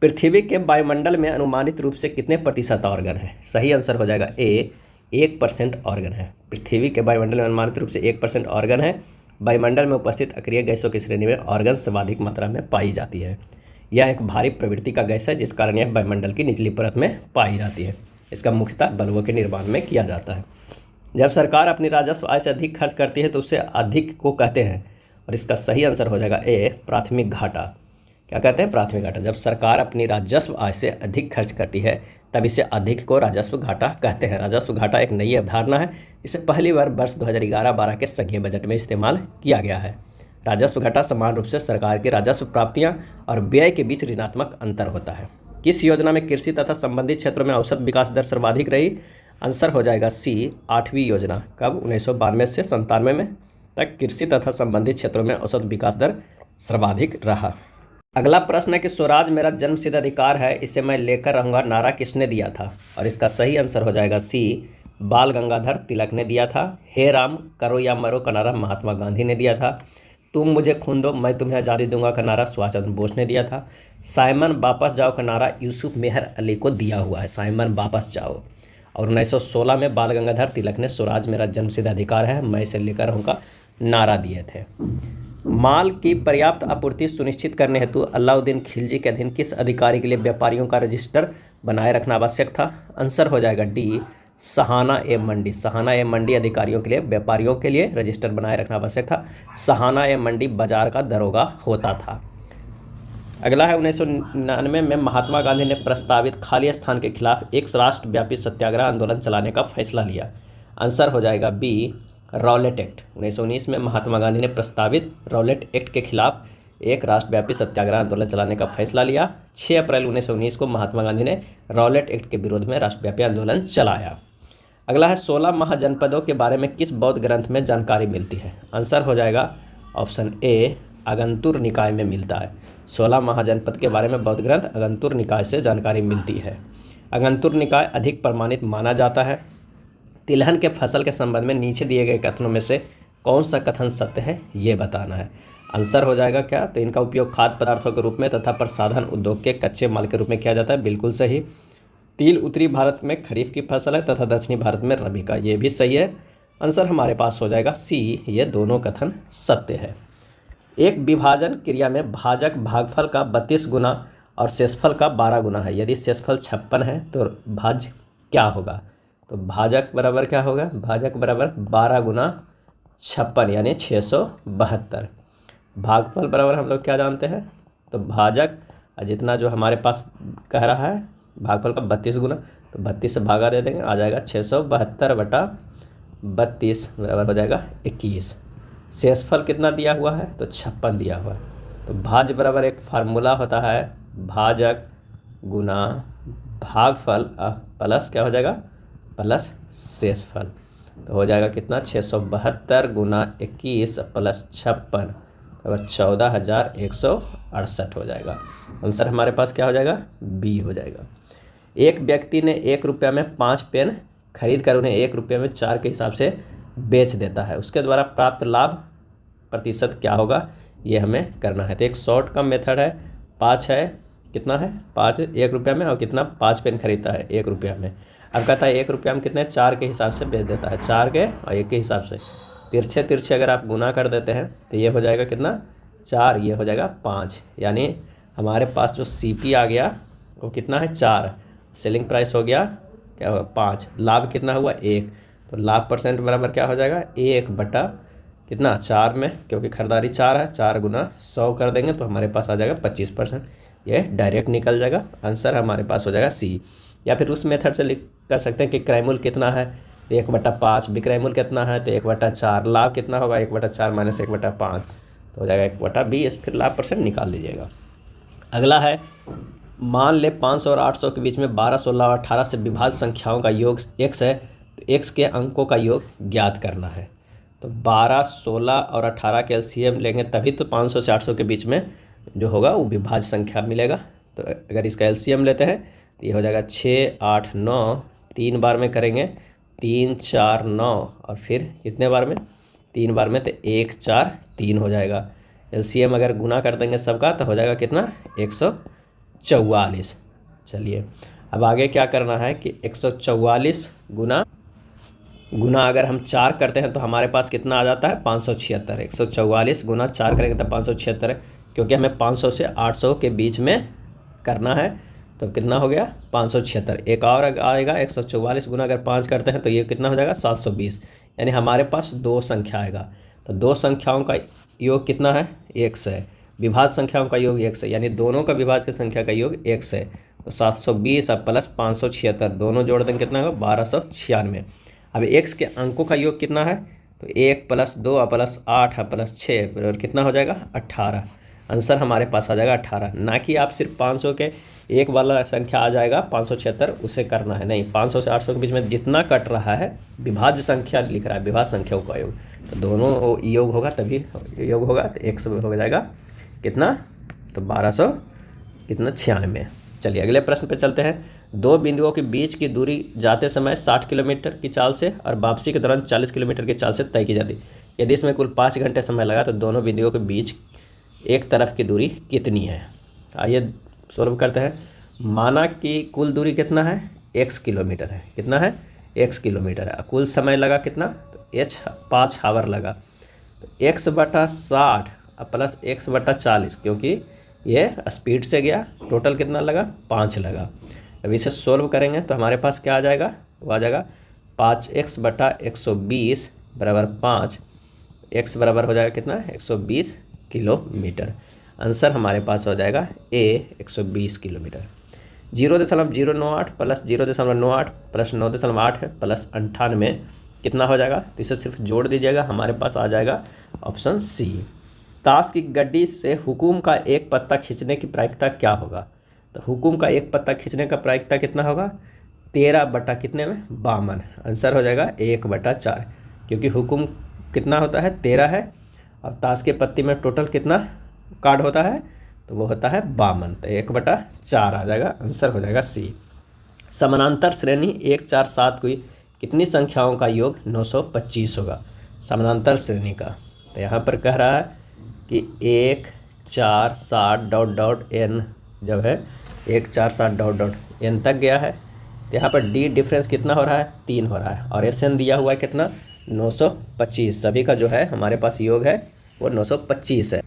पृथ्वी के वायुमंडल में अनुमानित रूप से कितने प्रतिशत ऑर्गन है, सही आंसर हो जाएगा ए 1% ऑर्गन है। पृथ्वी के वायुमंडल में अनुमानित रूप से 1% ऑर्गन है। वायुमंडल में उपस्थित अक्रिय गैसों की श्रेणी में ऑर्गन सर्वाधिक मात्रा में पाई जाती है। यह एक भारी प्रवृत्ति का गैस है जिस कारण यह वायुमंडल की निचली परत में पाई जाती है। इसका मुख्यतः बल्बों के निर्माण में किया जाता है। जब सरकार अपनी राजस्व आय से अधिक खर्च करती है तो उससे अधिक को कहते हैं, और इसका सही आंसर हो जाएगा ए प्राथमिक घाटा। क्या कहते हैं, प्राथमिक घाटा। जब सरकार अपनी राजस्व आय से अधिक खर्च करती है तब इसे अधिक को राजस्व घाटा कहते हैं। राजस्व घाटा एक नई अवधारणा है जिसे पहली बार वर्ष 2011-12 के संघीय बजट में इस्तेमाल किया गया है। राजस्व घटा समान रूप से सरकार की राजस्व प्राप्तियां और व्यय के बीच ऋणात्मक अंतर होता है। किस योजना में कृषि तथा संबंधित क्षेत्रों में औसत विकास दर सर्वाधिक रही? आंसर हो जाएगा सी, 8वीं योजना। कब? 1992 से 97 में तक कृषि तथा संबंधित क्षेत्रों में औसत विकास दर सर्वाधिक रहा। अगला प्रश्न है कि स्वराज मेरा जन्मसिद्ध अधिकार है, इसे मैं लेकर रहूंगा, नारा किसने दिया था? और इसका सही आंसर हो जाएगा सी, बाल गंगाधर तिलक ने दिया था। हे राम करो या मरो का नारा महात्मा गांधी ने दिया था। तुम मुझे खून दो मैं तुम्हें आज़ादी दूंगा का नारा सुभाष चंद्र बोस ने दिया था। साइमन वापस जाओ का नारा यूसुफ मेहर अली को दिया हुआ है, साइमन वापस जाओ। और 1916 में बाल गंगाधर तिलक ने स्वराज मेरा जन्मसिद्ध अधिकार है, मैं इसे लेकर रहूंगा नारा दिए थे। माल की पर्याप्त आपूर्ति सुनिश्चित करने हेतु अलाउद्दीन खिलजी के अधीन किस अधिकारी के लिए व्यापारियों का रजिस्टर बनाए रखना आवश्यक था? आंसर हो जाएगा डी, सहाना ए मंडी। सहाना ए मंडी अधिकारियों के लिए, व्यापारियों के लिए रजिस्टर बनाए रखना आवश्यक था। सहाना ए मंडी बाजार का दरोगा होता था। अगला है 1999 में महात्मा गांधी ने प्रस्तावित खाली स्थान के खिलाफ एक राष्ट्रव्यापी सत्याग्रह आंदोलन चलाने का फैसला लिया। आंसर हो जाएगा बी, रॉलेट एक्ट। 1919 में महात्मा गांधी ने प्रस्तावित रॉलेट एक्ट के खिलाफ एक राष्ट्रव्यापी सत्याग्रह आंदोलन चलाने का फैसला लिया। 6 अप्रैल 1919 को महात्मा गांधी ने रॉलेट एक्ट के विरोध में राष्ट्रव्यापी आंदोलन चलाया। अगला है 16 महाजनपदों के बारे में किस बौद्ध ग्रंथ में जानकारी मिलती है? आंसर हो जाएगा ऑप्शन ए, अगंतुर निकाय में मिलता है। 16 महाजनपद के बारे में बौद्ध ग्रंथ अगंतुर निकाय से जानकारी मिलती है। अगंतुर निकाय अधिक प्रमाणित माना जाता है। तिलहन के फसल के संबंध में नीचे दिए गए कथनों में से कौन सा कथन सत्य है, ये बताना है। आंसर हो जाएगा क्या? तो इनका उपयोग खाद्य पदार्थों के रूप में तथा प्रसाधन उद्योग के कच्चे माल के रूप में किया जाता है, बिल्कुल सही। तिल उत्तरी भारत में खरीफ की फसल है तथा दक्षिणी भारत में रबी का, ये भी सही है। आंसर हमारे पास हो जाएगा सी, ये दोनों कथन सत्य है। एक विभाजन क्रिया में भाजक भागफल का 32 गुना और शेषफल का 12 गुना है। यदि शेषफल 56 है तो भाज्य क्या होगा? तो भाजक बराबर क्या होगा? भाजक बराबर 12 गुना 56 यानी 672। भागफल बराबर हम लोग क्या जानते हैं? तो भाजक जितना जो हमारे पास कह रहा है भागफल का 32 गुना, तो 32 से भागा दे देंगे, आ जाएगा 672 बटा 32 बराबर हो जाएगा 21। शेषफल कितना दिया हुआ है? तो 56 दिया हुआ है। तो भाज्य बराबर एक फार्मूला होता है भाजक गुना भागफल प्लस क्या हो जाएगा? प्लस शेषफल। तो हो जाएगा कितना? 672 गुना 21 प्लस 56 बराबर 14,168 हो जाएगा। आंसर हमारे पास क्या हो जाएगा? बी हो जाएगा। एक व्यक्ति ने 1 रुपया में 5 पेन खरीद कर उन्हें 1 रुपये में 4 के हिसाब से बेच देता है, उसके द्वारा प्राप्त लाभ प्रतिशत क्या होगा, ये हमें करना है। तो एक शॉर्ट का मेथड है, 5 है, कितना है 5 1 रुपया में, और कितना 5 पेन खरीदता है 1 रुपया में। अब कहता है 1 रुपया में कितने 4 के हिसाब से बेच देता है, 4 के और 1 के हिसाब से तिरछे तिरछे अगर आप गुना कर देते हैं तो ये हो जाएगा कितना 4, ये हो जाएगा 5। यानी हमारे पास जो CP आ गया वो कितना है 4, सेलिंग प्राइस हो गया क्या होगा 5, लाभ कितना हुआ 1। तो लाभ परसेंट बराबर क्या हो जाएगा 1 बटा कितना 4 में, क्योंकि खरीदारी 4 है, 4 गुना 100 कर देंगे तो हमारे पास आ जाएगा 25%। ये डायरेक्ट निकल जाएगा। आंसर हमारे पास हो जाएगा सी। या फिर उस मेथड से लिख कर सकते हैं कि क्रय मूल्य कितना है 1/5, विक्रय मूल्य कितना है तो 1/4, लाभ कितना होगा 1/4 माइनस 1/5 तो हो जाएगा 1/20। फिर लाभ परसेंट निकाल लीजिएगा। अगला है मान ले 500 और 800 के बीच में 12, 16 और 18 से विभाज्य संख्याओं का योग x है, तो x के अंकों का योग ज्ञात करना है। तो 12, 16 और 18 के LCM लेंगे तभी तो 500 से 800 के बीच में जो होगा वो विभाज्य संख्या मिलेगा। तो अगर इसका LCM लेते हैं तो ये हो जाएगा 6, 8, 9, 3 बार में करेंगे 3, 4, 9 और फिर कितने बार में 3 बार में, तो 1, 4, 3 हो जाएगा। LCM अगर गुना कर देंगे सबका तो हो जाएगा कितना 144। चलिए अब आगे क्या करना है कि 144 गुना अगर हम 4 करते हैं तो हमारे पास कितना आ जाता है 576। 144 गुना 4 करेंगे तो 576 है, क्योंकि हमें 500 से 800 के बीच में करना है तो कितना हो गया 576। एक और आएगा 144 गुना अगर 5 करते हैं तो ये कितना हो जाएगा 720। यानी हमारे पास 2 संख्या आएगा। तो 2 संख्याओं का योग कितना है x है, विभाज्य संख्याओं का योग x है, यानी दोनों का विभाज्य संख्या का योग x है। तो 720 अब प्लस 576 दोनों जोड़ देंगे कितना होगा 1296। अब x के अंकों का योग कितना है तो 1+2+8+6 बराबर कितना हो जाएगा 18। आंसर हमारे पास आ जाएगा 18। ना कि आप सिर्फ 500 के एक वाला संख्या आ जाएगा 576 उसे करना है, नहीं, 500 से 800 के बीच में जितना कट रहा है विभाज्य संख्या लिख रहा है, विभाज्य संख्याओं का योग, तो दोनों योग होगा तभी योग होगा, तो 1 हो जाएगा कितना, तो 1200 कितना 96। चलिए अगले प्रश्न पे चलते हैं। दो बिंदुओं के बीच की दूरी जाते समय 60 किलोमीटर की चाल से और वापसी के दौरान 40 किलोमीटर की चाल से तय की जाती है। यदि इसमें कुल 5 घंटे समय लगा तो दोनों बिंदुओं के बीच एक तरफ की दूरी कितनी है। आइए सॉल्व करते हैं। माना कि कुल दूरी कितना है, x किलोमीटर है, कितना है, x किलोमीटर है। कुल समय लगा कितना, तो 5 आवर लगा, तो x/60 प्लस x/40, क्योंकि ये स्पीड से गया, टोटल कितना लगा 5 लगा। अब इसे सोल्व करेंगे तो हमारे पास क्या आ जाएगा, वो आ जाएगा 5x/120 बराबर 5, x बराबर हो जाएगा कितना 120 किलोमीटर। आंसर हमारे पास हो जाएगा A 120 kilometre. 0.098 plus 0.98 plus 9.8 plus 98 कितना हो जाएगा, तो इसे सिर्फ जोड़ दीजिएगा, हमारे पास आ जाएगा ऑप्शन सी। ताश की गड्डी से हुकुम का एक पत्ता खींचने की प्रायिकता क्या होगा। तो हुकुम का एक पत्ता खींचने का प्रायिकता कितना होगा, 13 बटा कितने में 52। आंसर हो जाएगा 1/4, क्योंकि हुकुम कितना होता है 13 है और ताश के पत्ती में टोटल कितना कार्ड होता है, तो वो होता है 52, तो 1/4 आ जाएगा। आंसर हो जाएगा सी। समानांतर श्रेणी 1 4 7 की कितनी संख्याओं का योग 925 होगा, समानांतर श्रेणी का। तो यहाँ पर कह रहा है कि 1 4 7 डॉट डॉट n जब है 1 4 7 डॉट डॉट n तक गया है, तो यहाँ पर d डिफरेंस कितना हो रहा है 3 हो रहा है, और SN दिया हुआ है कितना 925। सभी का जो है हमारे पास योग है वो 925 है।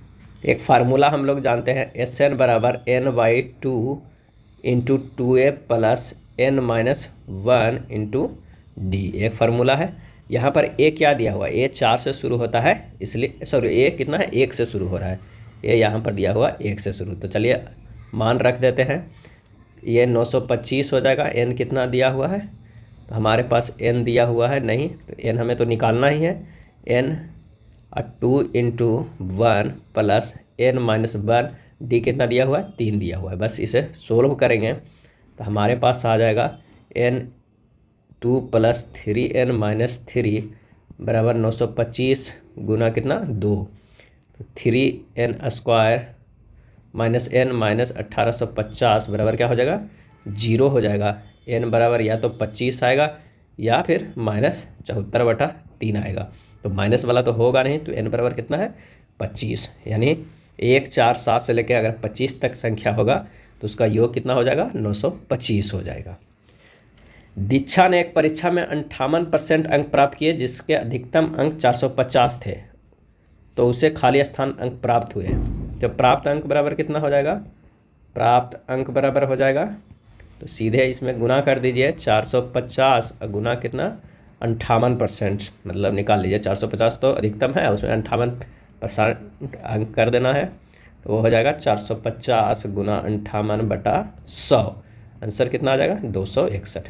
एक फार्मूला हम लोग जानते हैं, SN बराबर n/2 into 2a plus n-1 into d, एक फार्मूला है। यहाँ पर a क्या दिया हुआ है, a 4 से शुरू होता है, इसलिए सॉरी a कितना है 1 से शुरू हो रहा है, a यहाँ पर दिया हुआ 1 से शुरू। तो चलिए मान रख देते हैं, ये 925 हो जाएगा। n कितना दिया हुआ है, तो हमारे पास n दिया हुआ है नहीं, तो n हमें तो निकालना ही है। n 2 into 1 plus n-1, d कितना दिया हुआ है 3 दिया हुआ है। बस इसे सोल्व करेंगे तो हमारे पास आ जाएगा n2 + 3n-3 बराबर 925 गुना कितना 2, तो 3n² माइनस n माइनस 1850 बराबर क्या हो जाएगा 0 हो जाएगा। n बराबर या तो 25 आएगा या फिर -74/3 आएगा, तो माइनस वाला तो होगा नहीं, तो n बराबर कितना है 25, यानी 1 4 7 से लेकर अगर 25 तक संख्या होगा तो उसका योग कितना हो जाएगा 925 हो जाएगा। दीक्षा ने एक परीक्षा में 58% अंक प्राप्त किए जिसके अधिकतम अंक 450 थे, तो उसे खाली स्थान अंक प्राप्त हुए। तो प्राप्त अंक बराबर कितना हो जाएगा, प्राप्त अंक बराबर हो जाएगा, तो सीधे इसमें गुना कर दीजिए 450 और गुना कितना 58%, मतलब निकाल लीजिए 450 तो अधिकतम है, उसमें 58% अंक कर देना है, तो वो हो जाएगा 450 गुना 58/100। आंसर कितना आ जाएगा 261।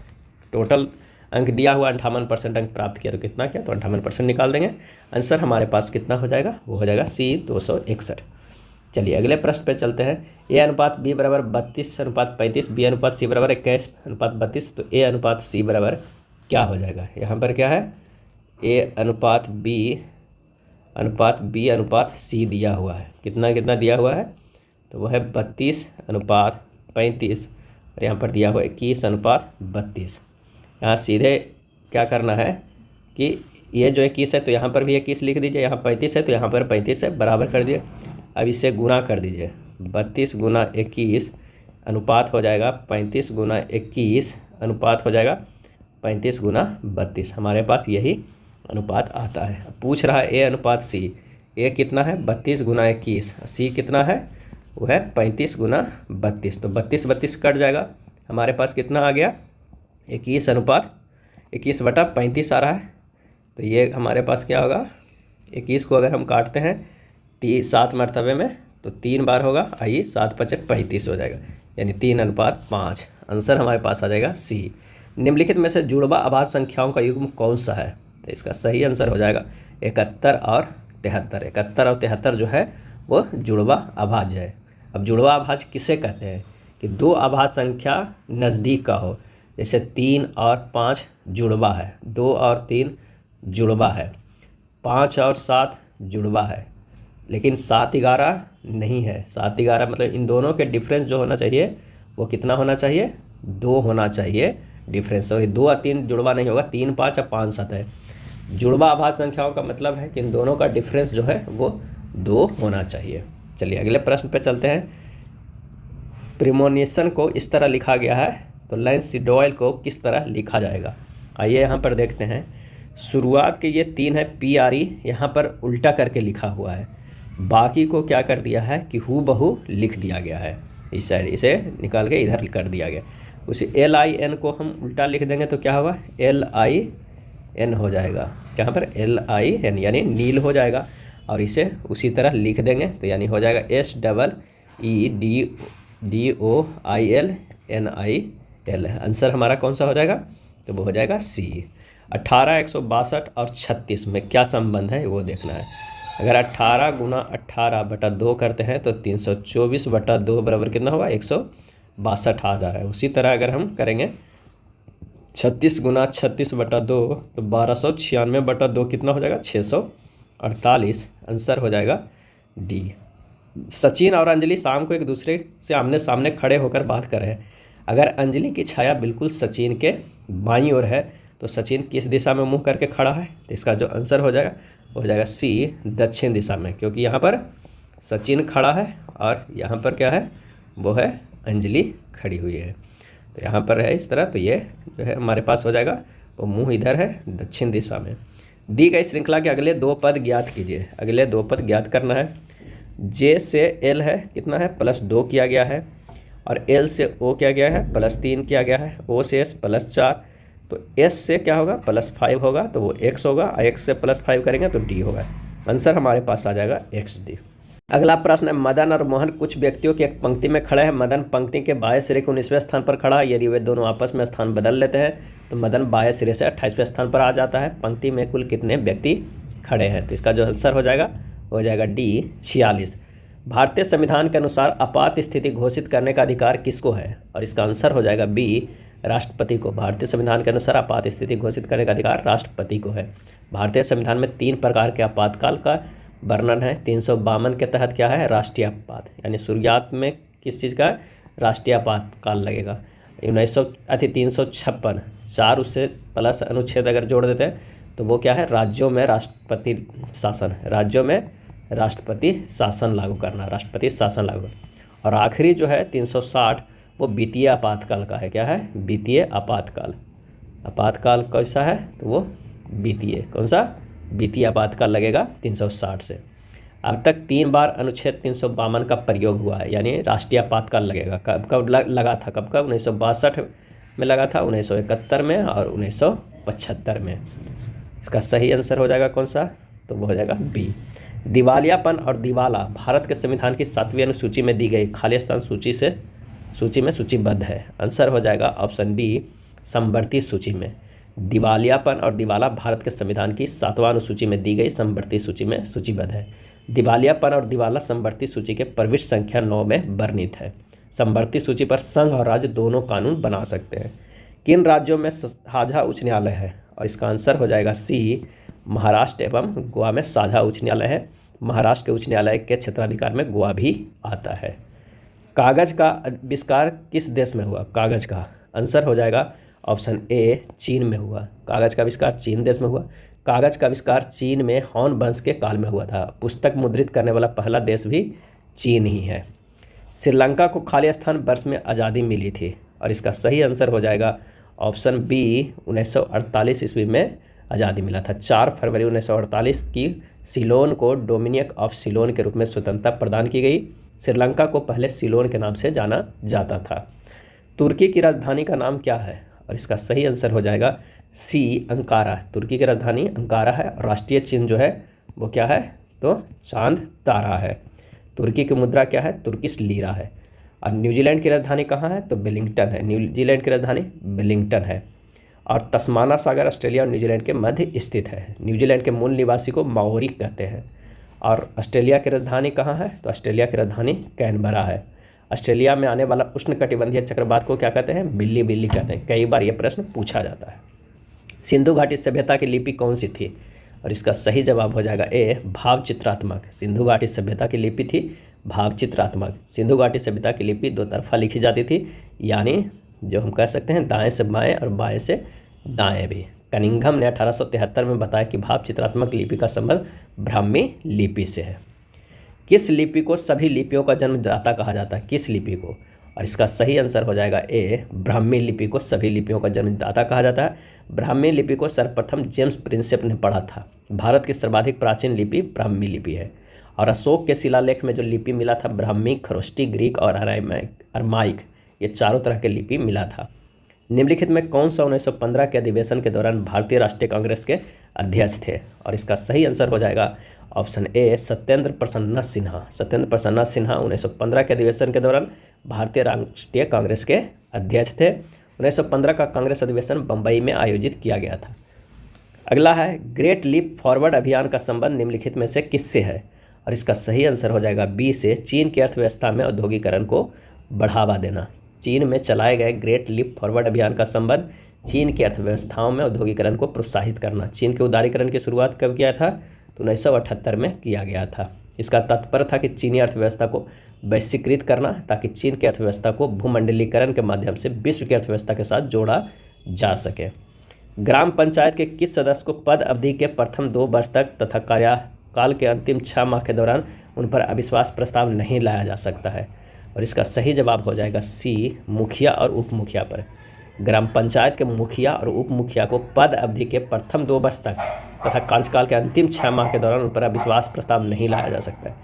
टोटल अंक दिया हुआ 58% अंक प्राप्त किया, तो कितना किया, तो 58% निकाल देंगे। आंसर हमारे पास कितना हो जाएगा, वो हो जाएगा C 261। चलिए अगले प्रश्न पे चलते हैं। A/B बराबर 32/35, B/C बराबर 21/32, तो A/C बराबर क्या हो जाएगा। यहाँ पर क्या है A/B/C दिया हुआ है, कितना कितना दिया हुआ है, तो वह है 32/35 और यहाँ पर दिया हुआ है 21/32। यहाँ सीधे क्या करना है कि ये जो 21 है तो यहाँ पर भी 21 लिख दीजिए, यहाँ 35 है तो यहाँ पर 35 है, बराबर कर दीजिए। अब इसे गुना कर दीजिए, 32 गुना 21 अनुपात हो जाएगा 35 गुना 21 अनुपात हो जाएगा 35 गुना 32। हमारे पास यही अनुपात आता है। अब पूछ रहा है A/C, A कितना है 32 गुना 21, C कितना है वो है 35 गुना 32, तो 32 कट जाएगा, हमारे पास कितना आ गया 21/35 आ रहा है। तो ये हमारे पास क्या होगा, 21 को अगर हम काटते हैं 7 मरतबे में तो 3 बार होगा, आइए 7×5 = 35 हो जाएगा, यानी 3:5। आंसर हमारे पास आ जाएगा C। निम्नलिखित में से जुड़वा अभाज्य संख्याओं का युग्म कौन सा है। तो इसका सही आंसर हो जाएगा 71 और 73। 71 और 73 जो है वो जुड़वा अभाज्य है। अब जुड़वा अभाज्य किसे कहते हैं कि दो अभाज्य संख्या नज़दीक का हो, जैसे 3 और 5 जुड़वा है, 2 और 3 जुड़वा है, 5 और 7 जुड़वा है, लेकिन 7 11 नहीं है। 7 11 मतलब इन दोनों के डिफरेंस जो होना चाहिए वो कितना होना चाहिए, 2 होना चाहिए डिफरेंस। और 2 और 3 जुड़वा नहीं होगा, 3 5 और 5 7 है। जुड़वा अभाज्य संख्याओं का मतलब है कि इन दोनों का डिफरेंस जो है वो 2 होना चाहिए। चलिए अगले प्रश्न पे चलते हैं। प्रीमोनिशन को इस तरह लिखा गया है, तो लैंसिडॉयल को किस तरह लिखा जाएगा। आइए यहाँ पर देखते हैं। शुरुआत के ये 3 है PRE, यहाँ पर उल्टा करके लिखा हुआ है, बाकी को क्या कर दिया है कि हूबहू लिख दिया गया है। इस साइड इसे निकाल के इधर कर दिया गया। उसी LIN को हम उल्टा लिख देंगे तो क्या होगा, LIN हो जाएगा। यहाँ पर LIN यानी नील हो जाएगा, और इसे उसी तरह लिख देंगे तो यानी हो जाएगा SEEDOILNIL। आंसर हमारा कौन सा हो जाएगा, तो वो हो जाएगा C। 18 162 और 36 में क्या संबंध है वो देखना है। अगर 18 गुना 18 बटा 2 करते हैं तो 324 बटा 2 बराबर कितना होगा, 162 आ जा रहा है। उसी तरह अगर हम करेंगे 36 गुना 36 बटा 2 तो 1296 बटा 2 कितना हो जाएगा, 648। आंसर हो जाएगा D। सचिन और अंजलि शाम को एक दूसरे से आमने सामने खड़े होकर बात कर रहे हैं। अगर अंजलि की छाया बिल्कुल सचिन के बाईं ओर है तो सचिन किस दिशा में मुंह करके खड़ा है, तो इसका जो आंसर हो जाएगा C, दक्षिण दिशा में, क्योंकि यहाँ पर सचिन खड़ा है और यहाँ पर क्या है, वो है अंजलि खड़ी हुई है। तो यहाँ पर है इस तरह, तो ये जो है हमारे पास हो जाएगा, वो मुंह इधर है दक्षिण दिशा में। दी गई श्रृंखला के अगले 2 पद ज्ञात कीजिए। अगले 2 पद ज्ञात करना है। J से L है कितना है, +2 किया गया है, और L से O किया गया है +3 किया गया है, O से S +4, तो S से क्या होगा, +5 होगा तो वो X होगा, X से +5 करेंगे तो D होगा। आंसर हमारे पास आ जाएगा XD। अगला प्रश्न है, मदन और मोहन कुछ व्यक्तियों की एक पंक्ति में खड़े हैं। मदन पंक्ति के बाएं सिरे के 19वें स्थान पर खड़ा है। यदि वे दोनों आपस में स्थान बदल लेते हैं तो मदन बाएं सिरे से 28वें स्थान पर आ जाता है। पंक्ति में कुल कितने व्यक्ति खड़े हैं, तो इसका जो आंसर हो जाएगा D 46। भारतीय संविधान के अनुसार आपात स्थिति घोषित करने का अधिकार किसको है, और इसका आंसर हो जाएगा B, राष्ट्रपति को। भारतीय संविधान के अनुसार आपात स्थिति घोषित करने का अधिकार राष्ट्रपति को है। भारतीय संविधान में 3 प्रकार के आपातकाल का वर्णन है। 352 के तहत क्या है, राष्ट्रीय आपात, यानी शुरुआत में किस चीज़ का राष्ट्रीय आपातकाल लगेगा। 356 4 उससे प्लस अनुच्छेद अगर जोड़ देते हैं तो वो क्या है, राज्यों में राष्ट्रपति शासन, राज्यों में राष्ट्रपति शासन लागू करना, राष्ट्रपति शासन लागू। और आखिरी जो है 360 वो वित्तीय आपातकाल का है। क्या है, वित्तीय आपातकाल। आपातकाल कैसा है, तो वो वित्तीय, कौन सा, वित्तीय आपातकाल लगेगा 360 से। अब तक 3 बार अनुच्छेद 352 का प्रयोग हुआ है, यानी राष्ट्रीय आपातकाल लगेगा। कब कब लगा था, कब कब, 1962 में लगा था, 1971 में और 1975 में। इसका सही आंसर हो जाएगा कौन सा, तो वो हो जाएगा B। दिवालियापन और दिवाला भारत के संविधान की 7वीं अनुसूची में दी गई खाली स्थान सूची में सूचीबद्ध है। आंसर हो जाएगा ऑप्शन D, समवर्ती सूची में। दिवालियापन और दिवाला भारत के संविधान की 7वां अनुसूची में दी गई समवर्ती सूची में सूचीबद्ध है। दिवालियापन और दिवाला समवर्ती सूची के प्रविष्ट संख्या 9 में वर्णित है। समवर्ती सूची पर संघ और राज्य दोनों कानून बना सकते हैं। किन राज्यों में साझा उच्च न्यायालय है, और इसका आंसर हो जाएगा C, महाराष्ट्र एवं गोवा में साझा उच्च न्यायालय है। महाराष्ट्र के उच्च न्यायालय के क्षेत्राधिकार में गोवा भी आता है। कागज का आविष्कार किस देश में हुआ, कागज का, आंसर हो जाएगा ऑप्शन A, चीन में हुआ। कागज का आविष्कार चीन देश में हुआ। कागज का आविष्कार चीन में हान वंश के काल में हुआ था। पुस्तक मुद्रित करने वाला पहला देश भी चीन ही है। श्रीलंका को खाली स्थान वर्ष में आज़ादी मिली थी, और इसका सही आंसर हो जाएगा ऑप्शन B, 1948 ईस्वी में आज़ादी मिला था। 4 फरवरी 1948 की सिलोन को डोमिनिक ऑफ सिलोन के रूप में स्वतंत्रता प्रदान की गई। श्रीलंका को पहले सिलोन के नाम से जाना जाता था। तुर्की की राजधानी का नाम क्या है, और इसका सही आंसर हो जाएगा C, अंकारा। तुर्की की राजधानी अंकारा है, और राष्ट्रीय चिन्ह जो है वो क्या है, तो चांद तारा है। तुर्की की मुद्रा क्या है, तुर्किश लीरा है। और न्यूजीलैंड की राजधानी कहाँ है, तो वेलिंगटन है। न्यूजीलैंड की राजधानी वेलिंगटन है। और तस्माना सागर ऑस्ट्रेलिया और न्यूजीलैंड के मध्य स्थित है। न्यूजीलैंड के मूल निवासी को माओरी कहते हैं। और ऑस्ट्रेलिया की राजधानी कहाँ है? तो ऑस्ट्रेलिया की राजधानी कैनबरा है। ऑस्ट्रेलिया में आने वाला उष्णकटिबंधीय चक्रवात को क्या कहते हैं? बिल्ली बिल्ली कहते हैं। कई बार यह प्रश्न पूछा जाता है। सिंधु घाटी सभ्यता की लिपि कौन सी थी? और इसका सही जवाब हो जाएगा ए, भावचित्रात्मक। सिंधु घाटी सभ्यता की लिपि थी भावचित्रात्मक। सिंधु घाटी सभ्यता की लिपि दो तरफा लिखी जाती थी, यानी जो हम कह सकते हैं दाएं से बाएं और बाएं से दाएं भी। कनिंघम ने 1873 में बताया कि भावचित्रात्मक लिपि का संबंध ब्राह्मी लिपि से है। किस लिपि को सभी लिपियों का जन्मदाता कहा जाता है? किस लिपि को? और इसका सही आंसर हो जाएगा ए, ब्राह्मी लिपि को सभी लिपियों का जन्मदाता कहा जाता है। ब्राह्मी लिपि को सर्वप्रथम जेम्स प्रिंसेप ने पढ़ा था। भारत की सर्वाधिक प्राचीन लिपि ब्राह्मी लिपि है। और अशोक के शिलालेख में जो लिपि मिला था, ब्राह्मी, खरोष्टी, ग्रीक और अरमाइक, ये चारों तरह के लिपि मिला था। निम्नलिखित में कौन सा 1915 के अधिवेशन के दौरान भारतीय राष्ट्रीय कांग्रेस के अध्यक्ष थे? और इसका सही आंसर हो जाएगा ऑप्शन ए, सत्येंद्र प्रसन्न सिन्हा। सत्येंद्र प्रसन्न सिन्हा 1915 के अधिवेशन के दौरान भारतीय राष्ट्रीय कांग्रेस के अध्यक्ष थे। 1915 का कांग्रेस अधिवेशन बंबई में आयोजित किया गया था। अगला है, ग्रेट लीप फॉरवर्ड अभियान का संबंध निम्नलिखित में से किससे है? और इसका सही आंसर हो जाएगा बी से, चीन की अर्थव्यवस्था में औद्योगिकरण को बढ़ावा देना। चीन में चलाए गए ग्रेट लीप फॉरवर्ड अभियान का संबंध चीन की अर्थव्यवस्थाओं में औद्योगिकरण को प्रोत्साहित करना। चीन के उदारीकरण की शुरुआत कब किया था? तो 1978 में किया गया था। इसका तात्पर्य था कि चीनी अर्थव्यवस्था को वैश्वीकृत करना, ताकि चीन की अर्थव्यवस्था को भूमंडलीकरण के माध्यम से विश्व की अर्थव्यवस्था के साथ जोड़ा जा सके। ग्राम पंचायत के किस सदस्य को पद अवधि के प्रथम 2 वर्ष तक तथा कार्यकाल के अंतिम 6 माह के दौरान उन पर अविश्वास प्रस्ताव नहीं लाया जा सकता है? और इसका सही जवाब हो जाएगा सी, मुखिया और उप मुखिया पर। ग्राम पंचायत के मुखिया और उप मुखिया को पद अवधि के प्रथम 2 वर्ष तक तथा कार्यकाल के अंतिम 6 माह के दौरान उन पर अविश्वास प्रस्ताव नहीं लाया जा सकता है।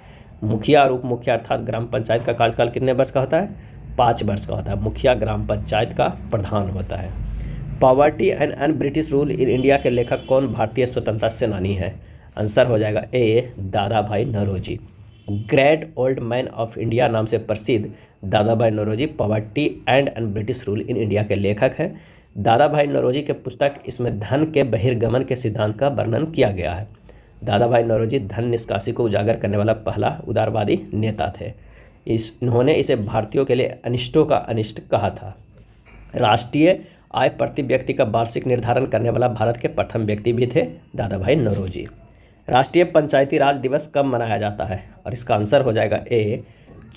मुखिया और उप मुखिया अर्थात ग्राम पंचायत का कार्यकाल कितने वर्ष का होता है? 5 वर्ष का होता है। मुखिया ग्राम पंचायत का प्रधान होता है। Poverty and un British rule in India के लेखक कौन भारतीय स्वतंत्रता सेनानी है? आंसर हो जाएगा A, Dadabhai Naoroji. Great old man of India नाम से प्रसिद्ध Dadabhai Naoroji poverty and un British rule in India के लेखक हैं। दादा भाई नौरोजी के पुस्तक इसमें धन के बहिर्गमन के सिद्धांत का वर्णन किया गया है। दादा भाई नौरोजी धन निष्कासी को उजागर करने वाला पहला उदारवादी नेता थे। इन्होंने इसे भारतीयों के लिए अनिष्टों का अनिष्ट कहा था। राष्ट्रीय आय प्रति व्यक्ति का वार्षिक निर्धारण करने वाला भारत के प्रथम व्यक्ति भी थे दादा भाई नौरोजी। राष्ट्रीय पंचायती राज दिवस कब मनाया जाता है? और इसका आंसर हो जाएगा ए,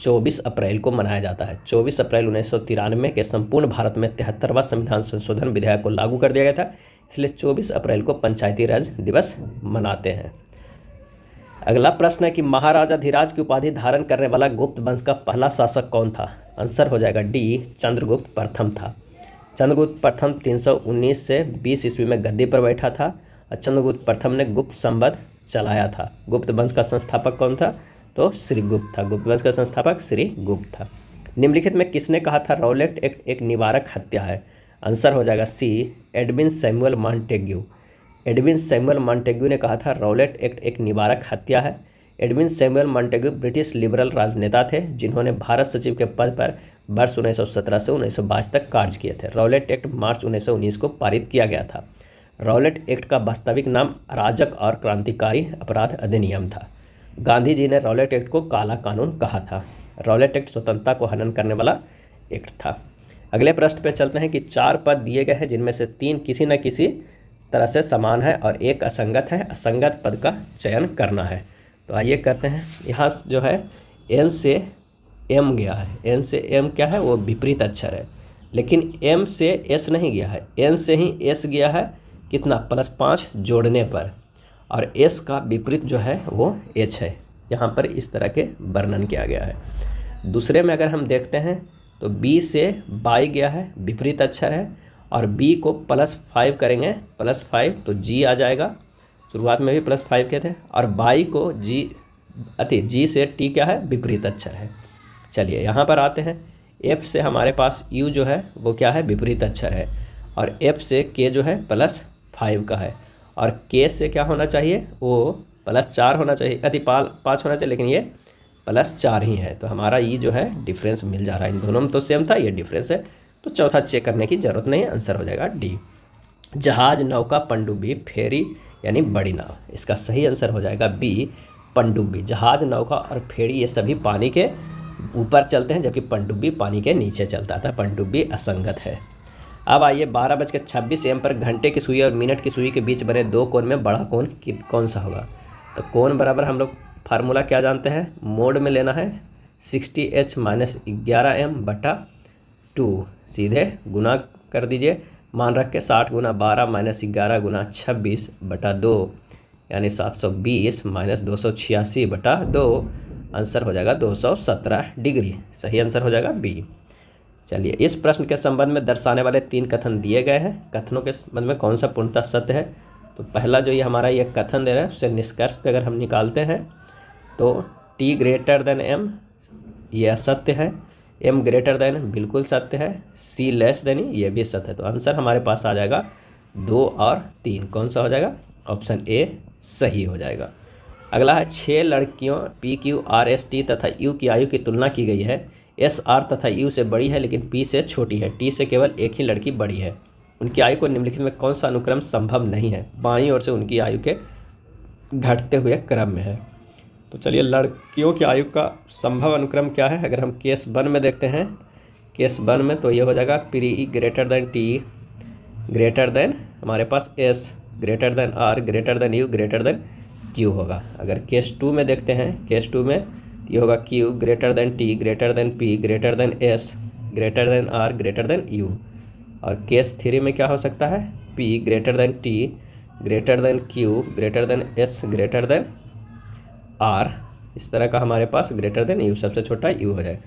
24 अप्रैल को मनाया जाता है। 24 अप्रैल 1993 के संपूर्ण भारत में 73वां संविधान संशोधन विधेयक को लागू कर दिया गया था, इसलिए 24 अप्रैल को पंचायती राज दिवस मनाते हैं। अगला प्रश्न है कि महाराजाधिराज की उपाधि धारण करने वाला गुप्त वंश का पहला शासक कौन था? आंसर हो जाएगा डी, चंद्रगुप्त प्रथम था। चंद्रगुप्त प्रथम 319 से 20 ईस्वी में गद्दी पर बैठा था और चंद्रगुप्त प्रथम ने गुप्त संवत चलाया था। गुप्त वंश का संस्थापक कौन था? तो श्रीगुप्त था। गुप्त वंश का संस्थापक श्रीगुप्त था। निम्नलिखित में किसने कहा था रॉलेट एक्ट एक निवारक हत्या है? आंसर हो जाएगा C, Edwin Samuel Montagu. Edwin Samuel Montagu ने कहा था रॉलेट एक्ट एक निवारक हत्या है। एडविन सैमुअल मॉन्टेग्यू ब्रिटिश लिबरल राजनेता थे, जिन्होंने भारत सचिव के पद पर वर्ष 1917 से 1922 तक कार्य किए थे। रॉलेट एक्ट मार्च 1919 को पारित किया गया था। रॉलेट एक्ट का वास्तविक नाम अराजक और क्रांतिकारी अपराध अधिनियम था। गांधी जी ने रॉलेट एक्ट को काला कानून कहा था। रॉलेट एक्ट स्वतंत्रता को हनन करने वाला एक्ट था। अगले प्रश्न पे चलते हैं कि 4 पद दिए गए हैं, जिनमें से 3 किसी न किसी तरह से समान है और एक असंगत है। असंगत पद का चयन करना है। तो आइए करते हैं। यहाँ जो है एन से एम गया है। एन से एम क्या है? वो विपरीत अक्षर है। लेकिन एम से एस नहीं गया है, एन से ही एस गया है। कितना? +5 जोड़ने पर। और एस का विपरीत जो है वो एच है। यहाँ पर इस तरह के वर्णन किया गया है। दूसरे में अगर हम देखते हैं तो बी से बाई गया है, विपरीत अक्षर है। और बी को +5 करेंगे, +5 तो जी आ जाएगा। शुरुआत में भी +5 के थे। और बाई को जी से टी क्या है? विपरीत अक्षर है। चलिए यहाँ पर आते हैं। एफ से हमारे पास यू जो है वो क्या है? विपरीत अक्षर है। और एफ से के जो है +5 का है। और के से क्या होना चाहिए? वो +4 होना चाहिए, 5 होना चाहिए, लेकिन ये +4 ही है। तो हमारा ये जो है डिफरेंस मिल जा रहा है। इन दोनों में तो सेम था, ये डिफरेंस है। तो चौथा चेक करने की ज़रूरत नहीं है, आंसर हो जाएगा डी। जहाज, नौका, पनडुब्बी, फेरी यानी बड़ी नाव। इसका सही आंसर हो जाएगा बी, पनडुब्बी। जहाज, नौका और फेरी ये सभी पानी के ऊपर चलते हैं, जबकि पनडुब्बी पानी के नीचे चलता था। पनडुब्बी असंगत है। अब आइए 12:26 AM पर घंटे की सुई और मिनट की सुई के बीच बने दो कोण में बड़ा कोण कौन सा होगा। तो कोण बराबर हम लोग फार्मूला क्या जानते हैं, मोड में लेना है 60H - 11M बटा 2, सीधे गुना कर दीजिए। मान रख के 60 × 12 - 11 × 26 बटा 2 यानी 720 - 286 बटा 2, आंसर हो जाएगा 217 डिग्री। सही आंसर हो जाएगा बी। चलिए, इस प्रश्न के संबंध में दर्शाने वाले 3 कथन दिए गए हैं। कथनों के संबंध में कौन सा पूर्णतः सत्य है। तो पहला जो ये हमारा ये कथन दे रहा है उससे निष्कर्ष पे अगर हम निकालते हैं तो T > M ये असत्य है, M > बिल्कुल सत्य है, C <, ये भी सत्य है। तो आंसर हमारे पास आ जाएगा 2 और 3। कौन सा हो जाएगा, ऑप्शन ए सही हो जाएगा। अगला है 6 लड़कियों P, Q, R, S, T तथा U की आयु की तुलना की गई है। S, R तथा U से बड़ी है लेकिन P से छोटी है। T से केवल एक ही लड़की बड़ी है। उनकी आयु को निम्नलिखित में कौन सा अनुक्रम संभव नहीं है। बाईं ओर से उनकी आयु के घटते हुए क्रम में है। तो चलिए, लड़कियों की आयु का संभव अनुक्रम क्या है। अगर हम केस 1 में देखते हैं, केस 1 में तो ये हो जाएगा P > T हमारे पास S > R > U > Q होगा। अगर केस 2 में देखते हैं, केस 2 में ये होगा Q > T > P S > R > U। और केस 3 में क्या हो सकता है, P > T Q S R, इस तरह का हमारे पास U, सबसे छोटा U हो जाए।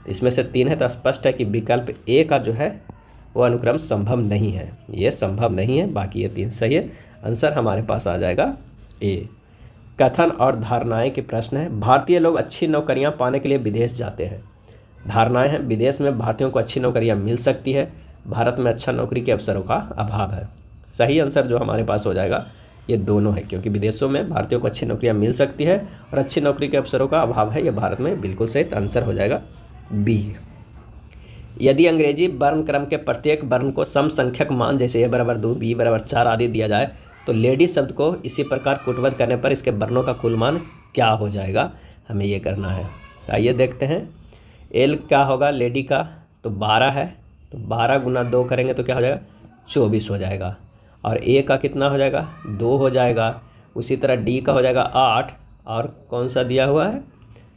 इसमें से 3 है तो स्पष्ट है कि विकल्प ए का जो है वो अनुक्रम संभव नहीं है, ये संभव नहीं है। बाकी ये 3 सही है। आंसर हमारे पास आ जाएगा ए। कथन और धारणाएं के प्रश्न है। भारतीय लोग अच्छी नौकरियां पाने के लिए विदेश जाते हैं। धारणाएं हैं, विदेश में भारतीयों को अच्छी नौकरियां मिल सकती है, भारत में अच्छा नौकरी के अवसरों का अभाव है। सही आंसर जो हमारे पास हो जाएगा ये दोनों है, क्योंकि विदेशों में भारतीयों को अच्छी नौकरियां मिल सकती है और अच्छी नौकरी के अवसरों का अभाव है, ये भारत में बिल्कुल सही। आंसर हो जाएगा बी। यदि अंग्रेजी वर्ण क्रम के प्रत्येक वर्ण को समसंख्यक मान जैसे A = 2, B = 4 आदि दिया जाए तो लेडी शब्द को इसी प्रकार कूटबद्ध करने पर इसके वर्णों का कुल मान क्या हो जाएगा, हमें ये करना है। तो आइए देखते हैं। एल क्या होगा लेडी का, तो 12 है, तो 12 × 2 करेंगे तो क्या हो जाएगा, 24 हो जाएगा। और ए का कितना हो जाएगा, 2 हो जाएगा। उसी तरह डी का हो जाएगा 8, और कौन सा दिया हुआ है,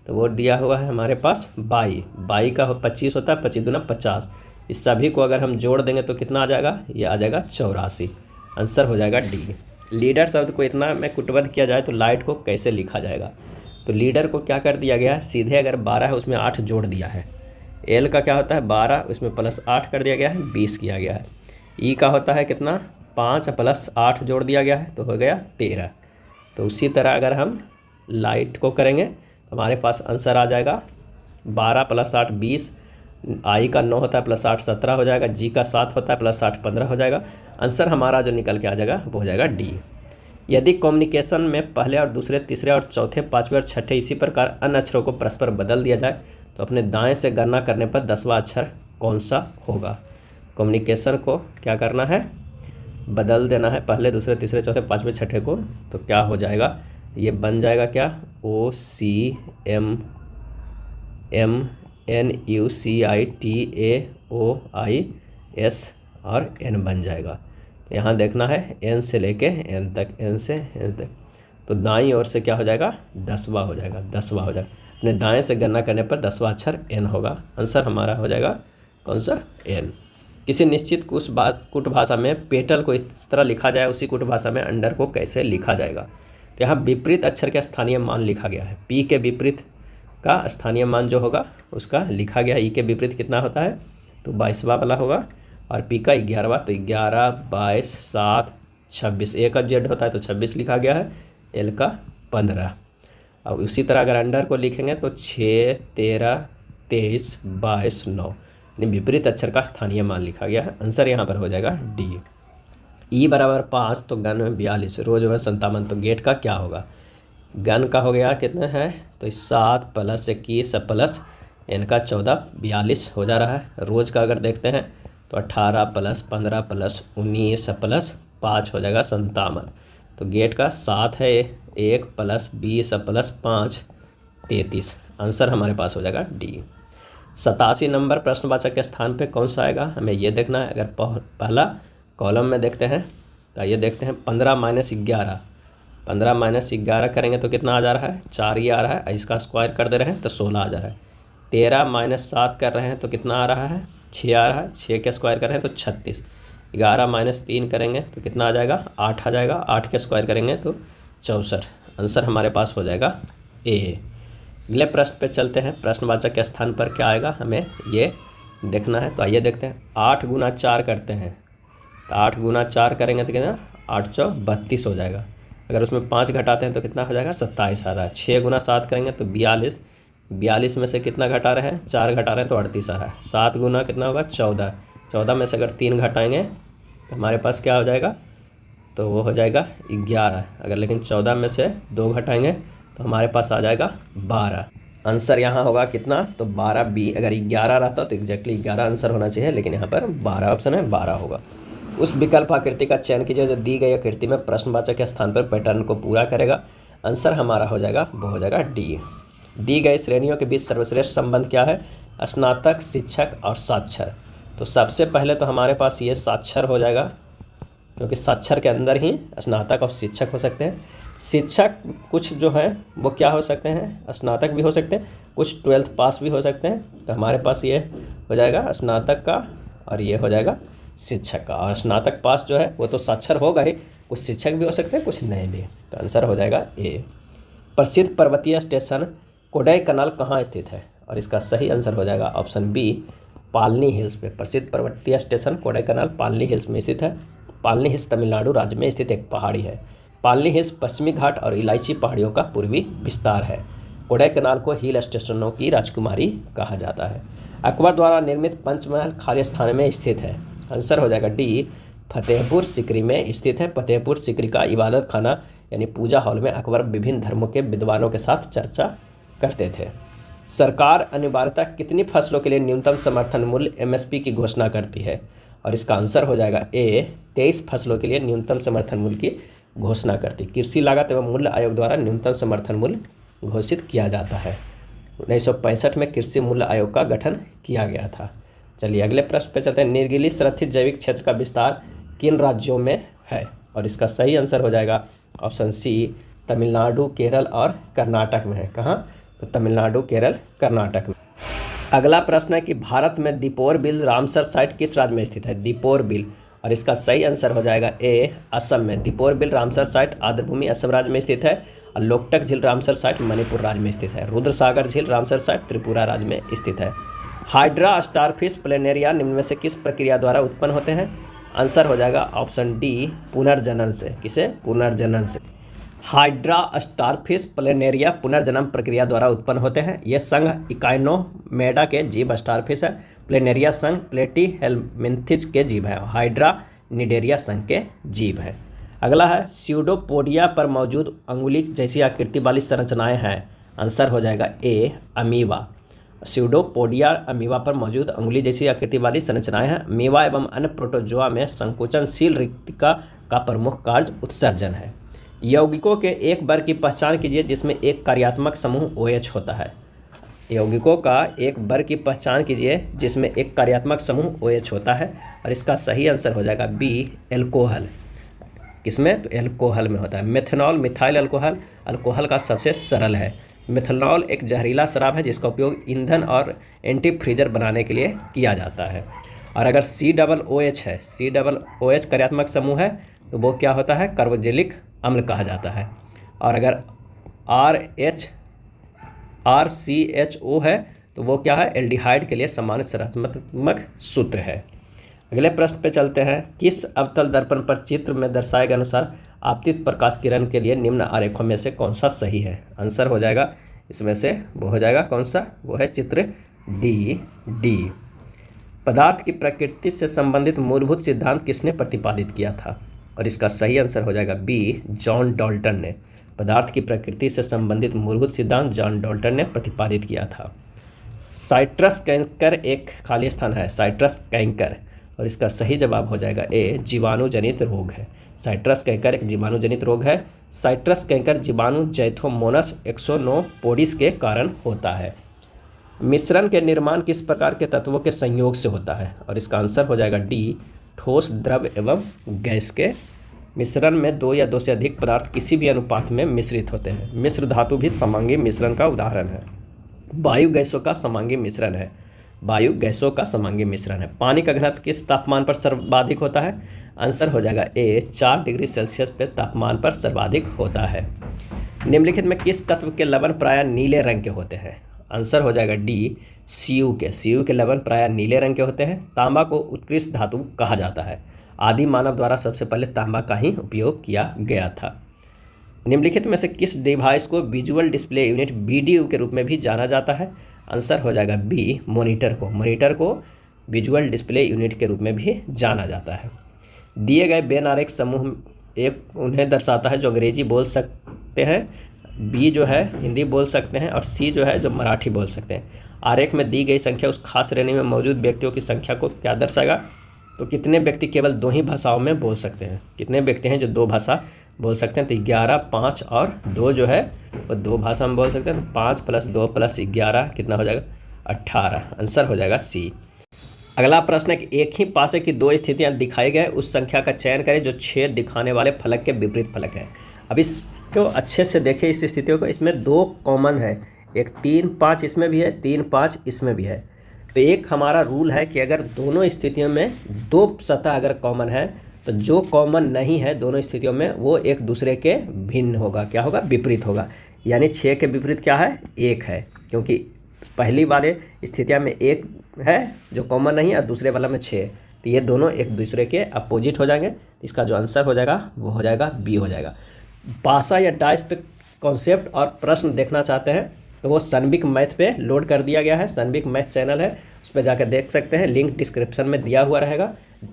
तो वो दिया हुआ है हमारे पास 22 का 25 होता है, 25 × 50। इस सभी को अगर हम जोड़ देंगे तो कितना आ जाएगा, ये आ जाएगा 84। आंसर हो जाएगा डी। लीडर शब्द को इतना में कुटबद्ध किया जाए तो लाइट को कैसे लिखा जाएगा। तो लीडर को क्या कर दिया गया है, सीधे अगर 12 है उसमें 8 जोड़ दिया है। एल का क्या होता है 12, उसमें +8 कर दिया गया है, 20 किया गया है। ई का होता है कितना, 5 + 8 जोड़ दिया गया है तो हो गया 13। तो उसी तरह अगर हम लाइट को करेंगे तो हमारे पास आंसर आ जाएगा 12 + 8 20, आई का 9 होता है +8 17 हो जाएगा, जी का 7 होता है +8 15 हो जाएगा। आंसर हमारा जो निकल के आ जाएगा वो हो जाएगा डी। यदि कम्युनिकेशन में पहले और दूसरे, तीसरे और चौथे, पाँचवें और छठे इसी प्रकार अन्य अक्षरों को परस्पर बदल दिया जाए तो अपने दाएं से गणना करने पर 10वां अक्षर कौन सा होगा। कम्युनिकेशन को क्या करना है, बदल देना है पहले, दूसरे, तीसरे, चौथे, पाँचवें, छठे को, तो क्या हो जाएगा, ये बन जाएगा क्या, OCMNUCITAOIS और N बन जाएगा। तो यहाँ देखना है N से लेके N तक, N से N तक, तो दाईं ओर से क्या हो जाएगा, 10वां हो जाएगा, 10वां हो जाएगा। अपने दाएं से गणना करने पर 10वां अक्षर N होगा। आंसर हमारा हो जाएगा कौन सा, N। किसी निश्चित कुट भाषा में पेटल को इस तरह लिखा जाए, उसी कुट भाषा में अंडर को कैसे लिखा जाएगा। तो यहाँ विपरीत अक्षर के स्थानीय मान लिखा गया है। पी के विपरीत का स्थानीय मान जो होगा उसका लिखा गया है। ई के विपरीत कितना होता है, तो 22वां वाला होगा, और पी का 11वां, तो 11 22 7 26। ए का जेड होता है तो 26 लिखा गया है, एल का 15। अब उसी तरह अगर अंडर को लिखेंगे तो 6 13 23 22 9, विपरीत अक्षर का स्थानीय मान लिखा गया है। आंसर यहाँ पर हो जाएगा डी। ई = 5 तो गन में 42, रोज में 57, तो गेट का क्या होगा। गन का हो गया कितना है, तो 7 + 21 + N का 14, 42 हो जा रहा है। रोज का अगर देखते हैं तो 18 + 15 + 19 + 5 हो जाएगा 57। तो गेट का 7 है, 1 + 20 + 5 33। आंसर हमारे पास हो जाएगा डी। 87 नंबर प्रश्नवाचक के स्थान पे कौन सा आएगा, हमें ये देखना है। अगर पहला कॉलम में देखते हैं तो ये देखते हैं 15 - 11, 15 - 11 करेंगे तो कितना आ जा रहा है, 4 ही आ रहा है। इसका स्क्वायर कर दे रहे हैं तो 16 आ जा रहा है। 13 - 7 कर रहे हैं तो कितना आ रहा है, 6 आ रहा है। 6 के स्क्वायर कर रहे हैं तो 36। 11 - 3 करेंगे तो कितना आ जाएगा, 8 आ जाएगा। 8 के स्क्वायर करेंगे तो 64। आंसर हमारे पास हो जाएगा ए। अगले प्रश्न पे चलते हैं। प्रश्नवाचक के स्थान पर क्या आएगा हमें ये देखना है। तो आइए देखते हैं। 8 × 4 करते हैं तो 8 × 4 करेंगे तो कितना, 8 × 4 32 हो जाएगा। अगर उसमें 5 घटाते हैं तो कितना हो जाएगा, 27 आ रहा है। 6 × 7 करेंगे तो 42, 42 में से कितना घटा रहे हैं, 4 घटा रहे हैं तो 38 आ रहा है। 7 गुना कितना होगा, 14, 14 में से अगर 3 घटाएंगे तो हमारे पास क्या हो जाएगा, तो वो हो जाएगा 11। अगर लेकिन 14 में से 2 घटाएंगे तो हमारे पास आ जाएगा 12। आंसर यहाँ होगा कितना, तो 12 बी। अगर 11 रहता तो एग्जैक्टली 11 आंसर होना चाहिए, लेकिन यहाँ पर 12 ऑप्शन है, 12 होगा। उस विकल्प आकृति का चयन कीजिए जो दी गई आकृति में प्रश्नवाचक के स्थान पर पैटर्न को पूरा करेगा। आंसर हमारा हो जाएगा, वो हो जाएगा डी। दी गई श्रेणियों के बीच सर्वश्रेष्ठ संबंध क्या है, स्नातक, शिक्षक और साक्षर। तो सबसे पहले तो हमारे पास ये साक्षर हो जाएगा, क्योंकि साक्षर के अंदर ही स्नातक और शिक्षक हो सकते हैं। शिक्षक कुछ जो है वो क्या हो सकते हैं, स्नातक भी हो सकते हैं, कुछ 12th पास भी हो सकते हैं। तो हमारे पास ये हो जाएगा स्नातक का और ये हो जाएगा शिक्षक का। और स्नातक पास जो है वो तो साक्षर होगा ही, कुछ शिक्षक भी हो सकते हैं, कुछ नहीं भी। तो आंसर हो जाएगा ए। प्रसिद्ध पर्वतीय स्टेशन कोडाईकनाल कहाँ स्थित है, और इसका सही आंसर हो जाएगा ऑप्शन बी, पालनी हिल्स पे। प्रसिद्ध पर्वतीय स्टेशन कोडाईकनाल पालनी हिल्स में स्थित है। पालनी हिल्स तमिलनाडु राज्य में स्थित एक पहाड़ी है। पालनी हिल्स पश्चिमी घाट और इलायची पहाड़ियों का पूर्वी विस्तार है। कोडाईकनाल को हिल स्टेशनों की राजकुमारी कहा जाता है। अकबर द्वारा निर्मित पंचमहल खाली स्थान में स्थित है। आंसर हो जाएगा डी, फतेहपुर सिकरी में स्थित है। फतेहपुर सिकरी का इबादत खाना यानी पूजा हॉल में अकबर विभिन्न धर्मों के विद्वानों के साथ चर्चा करते थे। सरकार अनिवार्यतः कितनी फसलों के लिए न्यूनतम समर्थन मूल्य एमएसपी की घोषणा करती है, और इसका आंसर हो जाएगा ए, 23 फसलों के लिए न्यूनतम समर्थन मूल्य की घोषणा करती। कृषि लागत एवं मूल्य आयोग द्वारा न्यूनतम समर्थन मूल्य घोषित किया जाता है। 1965 में कृषि मूल्य आयोग का गठन किया गया था। चलिए अगले प्रश्न पे चलते हैं। नीलगिरी संरक्षित जैविक क्षेत्र का विस्तार किन राज्यों में है, और इसका सही आंसर हो जाएगा ऑप्शन सी, तमिलनाडु, केरल और कर्नाटक में है। कहाँ, तो तमिलनाडु, केरल, कर्नाटक में। अगला प्रश्न है कि भारत में दीपोर बिल रामसर साइट किस राज्य में स्थित है, दीपोर बिल, और इसका सही आंसर हो जाएगा ए, असम में। दीपोर बिल रामसर साइट आर्द्रभूमि असम राज्य में स्थित है, और लोकटक झील रामसर साइट मणिपुर राज्य में स्थित है। रुद्रसागर झील रामसर साइट त्रिपुरा राज्य में स्थित है। हाइड्रा स्टारफिश प्लेनेरिया निम्न में से किस प्रक्रिया द्वारा उत्पन्न होते हैं, आंसर हो जाएगा ऑप्शन डी, पुनर्जनन से। किसे, पुनर्जनन से। हाइड्रा स्टारफिश प्लेनेरिया पुनर्जनन प्रक्रिया द्वारा उत्पन्न होते हैं। ये संघ इकाइनोमेडा के जीव स्टारफिश है। प्लेनेरिया संघ प्लेटीहेल्मिन्थिस के जीव है। हाइड्रा निडेरिया संघ के जीव है। अगला है स्यूडोपोडिया पर मौजूद अंगुली जैसी आकृति वाली संरचनाएं हैं। आंसर हो जाएगा ए, अमीबा। स्यूडोपोडिया अमीबा पर मौजूद अंगुली जैसी आकृति वाली संरचनाएं हैं। अमीबा एवं अन्य प्रोटोजोआ में संकुचनशील रिक्तिका का प्रमुख कार्य उत्सर्जन है। यौगिकों के एक वर्ग की पहचान कीजिए जिसमें एक कार्यात्मक समूह OH होता है। यौगिकों का एक वर्ग की पहचान कीजिए जिसमें एक कार्यात्मक समूह OH होता है, और इसका सही आंसर हो जाएगा बी, एल्कोहल। किसमें, तो एल्कोहल में होता है। मेथनॉल, मिथाइल अल्कोहल अल्कोहल का सबसे सरल है। मेथनॉल एक जहरीला शराब है जिसका उपयोग ईंधन और एंटीफ्रीजर बनाने के लिए किया जाता है। और अगर COOH है, COOH कार्यात्मक समूह है तो वो क्या होता है, कार्बोक्जिलिक अम्ल कहा जाता है। और अगर RCHO है तो वो क्या है, एल्डिहाइड के लिए सामान्य संरचनात्मक सूत्र है। अगले प्रश्न पे चलते हैं। किस अवतल दर्पण पर चित्र में दर्शाए गए अनुसार आपतित प्रकाश किरण के लिए निम्न आरेखों में से कौन सा सही है, आंसर हो जाएगा इसमें से वो हो जाएगा कौन सा, वो है चित्र डी। पदार्थ की प्रकृति से संबंधित मूलभूत सिद्धांत किसने प्रतिपादित किया था, और इसका सही आंसर हो जाएगा बी, जॉन डाल्टन ने। पदार्थ की प्रकृति से संबंधित मूलभूत सिद्धांत जॉन डाल्टन ने प्रतिपादित किया था। साइट्रस कैंकर एक खाली स्थान है। साइट्रस कैंकर और इसका सही जवाब हो जाएगा ए, जीवाणु जनित रोग है। साइट्रस कैंकर एक जीवाणु जनित रोग है। साइट्रस कैंकर जीवाणु जैथोमोनस एक्सोनोपोडिस के कारण होता है। मिश्रण के निर्माण किस प्रकार के तत्वों के संयोग से होता है, और इसका आंसर हो जाएगा डी, ठोस, द्रव एवं गैस के मिश्रण में 2 या 2 से अधिक पदार्थ किसी भी अनुपात में मिश्रित होते हैं। मिश्र धातु भी समांगी मिश्रण का उदाहरण है। वायु गैसों का समांगी मिश्रण है। वायु गैसों का समांगी मिश्रण है। पानी का घनत्व किस तापमान पर सर्वाधिक होता है? आंसर हो जाएगा ए, 4 डिग्री सेल्सियस पे तापमान पर सर्वाधिक होता है। निम्नलिखित में किस तत्व के लवण प्रायः नीले रंग के होते हैं? आंसर हो जाएगा डी, सीयू के। सीयू के लवण प्रायः नीले रंग के होते हैं। तांबा को उत्कृष्ट धातु कहा जाता है। आदि मानव द्वारा सबसे पहले तांबा का ही उपयोग किया गया था। निम्नलिखित में से किस डिवाइस को विजुअल डिस्प्ले यूनिट वीडीयू के रूप में भी जाना जाता है? आंसर हो जाएगा बी, मॉनिटर को। मॉनिटर को विजुअल डिस्प्ले यूनिट के रूप में भी जाना जाता है। दिए गए बेन आरेख समूह एक उन्हें दर्शाता है जो अंग्रेजी बोल सकते हैं, बी जो है हिंदी बोल सकते हैं, और सी जो है जो मराठी बोल सकते हैं। आरेख में दी गई संख्या उस खास श्रेणी में मौजूद व्यक्तियों की संख्या को क्या दर्शाएगा? तो कितने व्यक्ति केवल 2 ही भाषाओं में बोल सकते हैं? कितने व्यक्ति हैं जो 2 भाषा बोल सकते हैं? तो 11, 5 और 2 जो है वो 2 भाषा में बोल सकते हैं। तो 5 + 2 + 11 कितना हो जाएगा? 18। आंसर हो जाएगा सी। अगला प्रश्न है कि एक ही पासे की 2 स्थितियां दिखाई गए उस संख्या का चयन करें जो छेद दिखाने वाले फलक के विपरीत फलक है। अब इसको अच्छे से देखें इस स्थितियों को। इसमें 2 कॉमन है, एक 3, 5 इसमें भी है, 3, 5 इसमें भी है। तो एक हमारा रूल है कि अगर दोनों स्थितियों में 2 सतह अगर कॉमन है तो जो कॉमन नहीं है दोनों स्थितियों में वो एक दूसरे के भिन्न होगा। क्या होगा? विपरीत होगा। यानी 6 के विपरीत क्या है? 1 है, क्योंकि पहली वाले स्थितियां में 1 है जो कॉमन नहीं है और दूसरे वाला में 6 है। तो ये दोनों एक दूसरे के अपोजिट हो जाएंगे। इसका जो आंसर हो जाएगा वो हो जाएगा बी हो जाएगा। भाषा या डाइस पे कॉन्सेप्ट और प्रश्न देखना चाहते हैं तो वो सनबिक मैथ पे लोड कर दिया गया है। सनबिक मैथ चैनल है, उस पर जाकर देख सकते हैं। लिंक डिस्क्रिप्शन में दिया हुआ रहेगा।